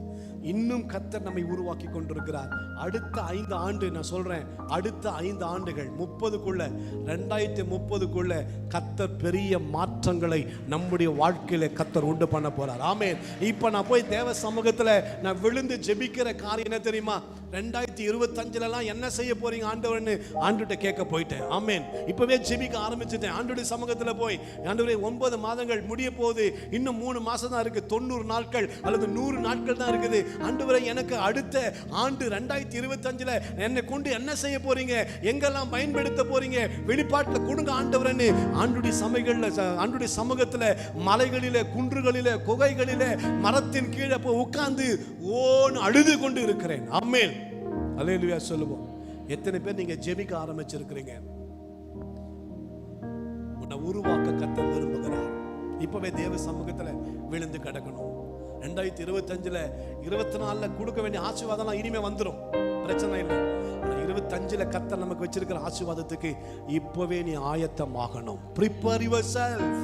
இன்னும் கர்த்தர் நம்மை உருவாக்கி கொண்டிருக்கிறார். அடுத்த 5 ஆண்டு, நான் சொல்றேன், அடுத்த 5 ஆண்டுகள் 2030 கர்த்தர் பெரிய மாற்றங்களை நம்முடைய வாழ்க்கையில கர்த்தர் உண்டு பண்ண போறார். ஆமென். இப்ப நான் போய் தேவ சமூகத்துல நான் விழுந்து ஜெபிக்கிற காரியம் என்ன தெரியுமா? 2025 என்ன செய்ய போறீங்க ஆண்டவர்னு ஆண்டுகிட்ட கேட்க போயிட்டேன். ஆமென். இப்பவே ஜெபிக்க ஆரம்பிச்சிட்டேன். ஆண்டவருடைய சமூகத்துல போய், ஆண்டவரே 9 மாதங்கள் முடிய போகுது, இன்னும் 3 மாசம் தான் இருக்கு, 90 நாட்கள் அல்லது 100 நாட்கள் தான் இருக்குது. ஆண்டவரே எனக்கு அடுத்த ஆண்டு 2025 என்னை கொண்டு என்ன செய்ய போறீங்க, எங்கெல்லாம் பயன்படுத்த போறீங்க, வெளிப்பாட்டுல கொடுங்க ஆண்டவரே. ஆண்டுடைய சமூகத்துல மலைகளிலே, குன்றுகளிலே, குகைகளிலே, மரத்தின் கீழே போய் உட்கார்ந்து ஓன்னு அழுது கொண்டு இருக்கிறேன். ஆமென். அல்லேலூயா சொல்லுவோம். எத்தனை பேர் நீங்க ஜெபிக்க ஆரம்பிச்சிருக்கிறீங்க? உன்னை உருவாக்க கர்த்தர் விரும்புகிறார். இப்பவே தேவ சமூகத்துல விழுந்து கிடக்கணும். 2025 24 கொடுக்க வேண்டிய ஆசீர்வாதம் இனிமே வந்துடும், பிரச்சனை இல்லை. 25 கர்த்தர் நமக்கு வச்சிருக்கிற ஆசீர்வாதத்துக்கு இப்பவே நீ ஆயத்தமாகணும். Prepare yourself.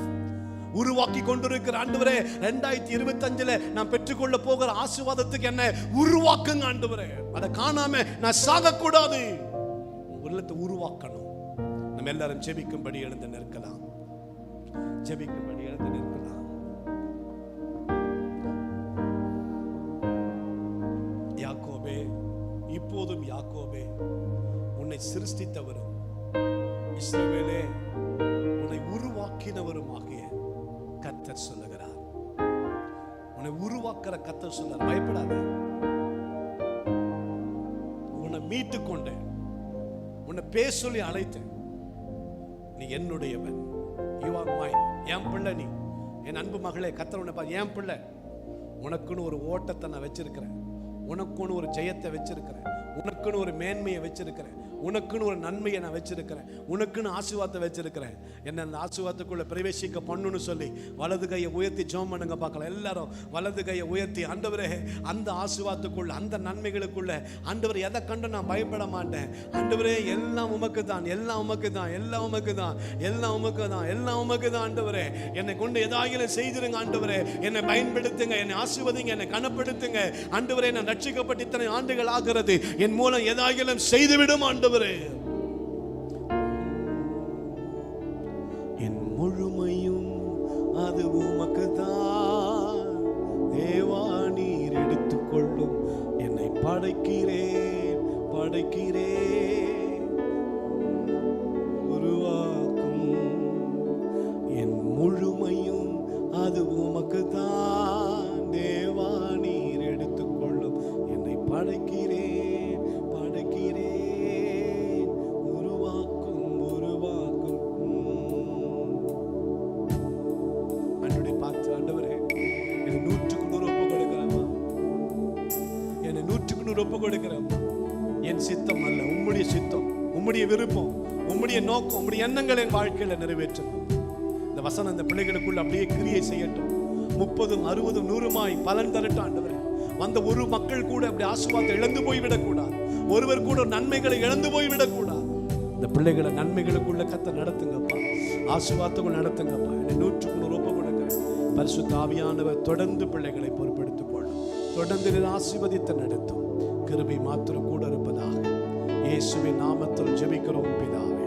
உருவாக்கி கொண்டிருக்கிற ஆண்டவரே, 2025 நான் பெற்றுக்கொள்ள போகிற ஆசீர்வாதத்துக்கு என்ன உருவாக்குங்க ஆண்டவரே. அதை காணாம நான் சாகக்கூடாது. உள்ளத்தை உருவாக்கணும். நம்ம எல்லாரும் ஜெபிக்கும்படி எழுந்து நிற்கலாம். ஜெபிக்கும்படி எழுந்து நிற்கலாம். யாக்கோபே, இப்போதும் யாக்கோபே, உன்னை சிருஷ்டித்தவரும் இஸ்ரவேலே உன்னை உருவாக்கினவரும் ஆகிய கர்த்தர் சொல்லுகிறார். உன்னை உருவாக்குற கர்த்தர் சொல்றார், பயப்படாத. உன்னை மீட்டு கொண்டேன், உன்னை பேர் சொல்லி அழைத்தேன். நீ என்னுடையவன். யூ ஆர் மைன். என் பிள்ளை நீ. என் அன்பு மகளே, கர்த்தர் உன்னை பார்த்து, என் பிள்ளை, உனக்குன்னு ஒரு ஓட்டத்தை நான் வச்சிருக்கிறேன், உனக்குன்னு ஒரு ஜெயத்தை வச்சிருக்கிறேன், உனக்குன்னு ஒரு மேன்மையை வச்சிருக்கிறேன், உனக்குன்னு ஒரு நன்மையை நான் வச்சிருக்கிறேன், உனக்குன்னு ஆசீர்வாதத்தை வச்சிருக்கிறேன். என்ன அந்த ஆசீர்வாதத்துக்குள்ள பிரவேசிக்க பண்ணுன்னு சொல்லி வலது கையை உயர்த்தி ஜெபம் பண்ணுங்க பார்க்கலாம். எல்லாரும் வலது கையை உயர்த்தி, ஆண்டவரே அந்த ஆசீர்வாதத்துக்குள்ள, அந்த நன்மைகளுக்குள்ள, ஆண்டவரே எதை கண்டு நான் பயப்பட மாட்டேன். ஆண்டவரே எல்லாம் உமக்கு தான், எல்லாம் உமக்கு தான், எல்லாம் உமக்கு தான், எல்லாம் உமக்கு தான், எல்லாம் உமக்கு தான். ஆண்டவரே என்னை கொண்டு ஏதாயிலும் செய்திருங்க. ஆண்டவரே என்னை பயன்படுத்துங்க, என்னை ஆசீர்வதிங்க, என்னை கனப்படுத்துங்க. ஆண்டவரே நான் ரட்சிக்கப்பட்டு இத்தனை ஆண்டுகள் ஆகிறது, என் மூலம் ஏதாயிலும் செய்துவிடும். ஆண்டவரே என் முழுமையும் அது உமக்கு தான். தேவா நீர் எடுத்துக்கொள்ளும். என்னை படைக்கிறேன், படைக்கிறேன், உருவாக்கும். என் முழுமையும் அது உமக்கு தான். தேவா நீர் எடுத்துக்கொள்ளும். என்னை படைக்கிறேன், படைக்கிறேன், உருவாக்கும், உருவாக்கும். ஆண்டவரே பார்த்து, ஆண்டவரே என்னை 100க்கு 100 ஒப்பு கொடுக்கிறேன், என்னை 100க்கு 100 ஒப்பு கொடுக்கிறேன். என் சித்தம் அல்ல, உம்முடைய சித்தம், உம்முடைய விருப்பம், உம்முடைய நோக்கம், உம்முடைய எண்ணங்கள் என் வாழ்க்கையில நிறைவேற்றணும். இந்த வசனம் இந்த பிள்ளைகளுக்குள்ள அப்படியே கிரியை செய்யட்டும். 30, 60, 100 பலன் தரட்டும். ஆண்டவரே வந்த ஒரு மக்கள் கூட அப்படி ஆசீர்வாதத்தை இழந்து போய்விடக்கூடாது. ஒருவர் கூட நன்மைகளை இழந்து போய்விடக்கூடாது. இந்த பிள்ளைகளை நன்மைகளுக்குள்ள கர்த்தர் நடத்துங்கப்பா, ஆசீர்வாதத்துக்குள் நடத்துங்கப்பா. என்னை 100க்கு 100 ஒப்பு கொடுக்கிறேன். பரிசுத்த ஆவியானவர் தொடர்ந்து பிள்ளைகளை பொறுப்பெடுத்துக் கொள்ளும். தொடர்ந்து ஆசீர்வதித்து நடத்தும். கிருபை மாத்திரம் கூட இருப்பதாக இயேசுவின் நாமத்தில் ஜெபிக்கிறோம் பிதாவே.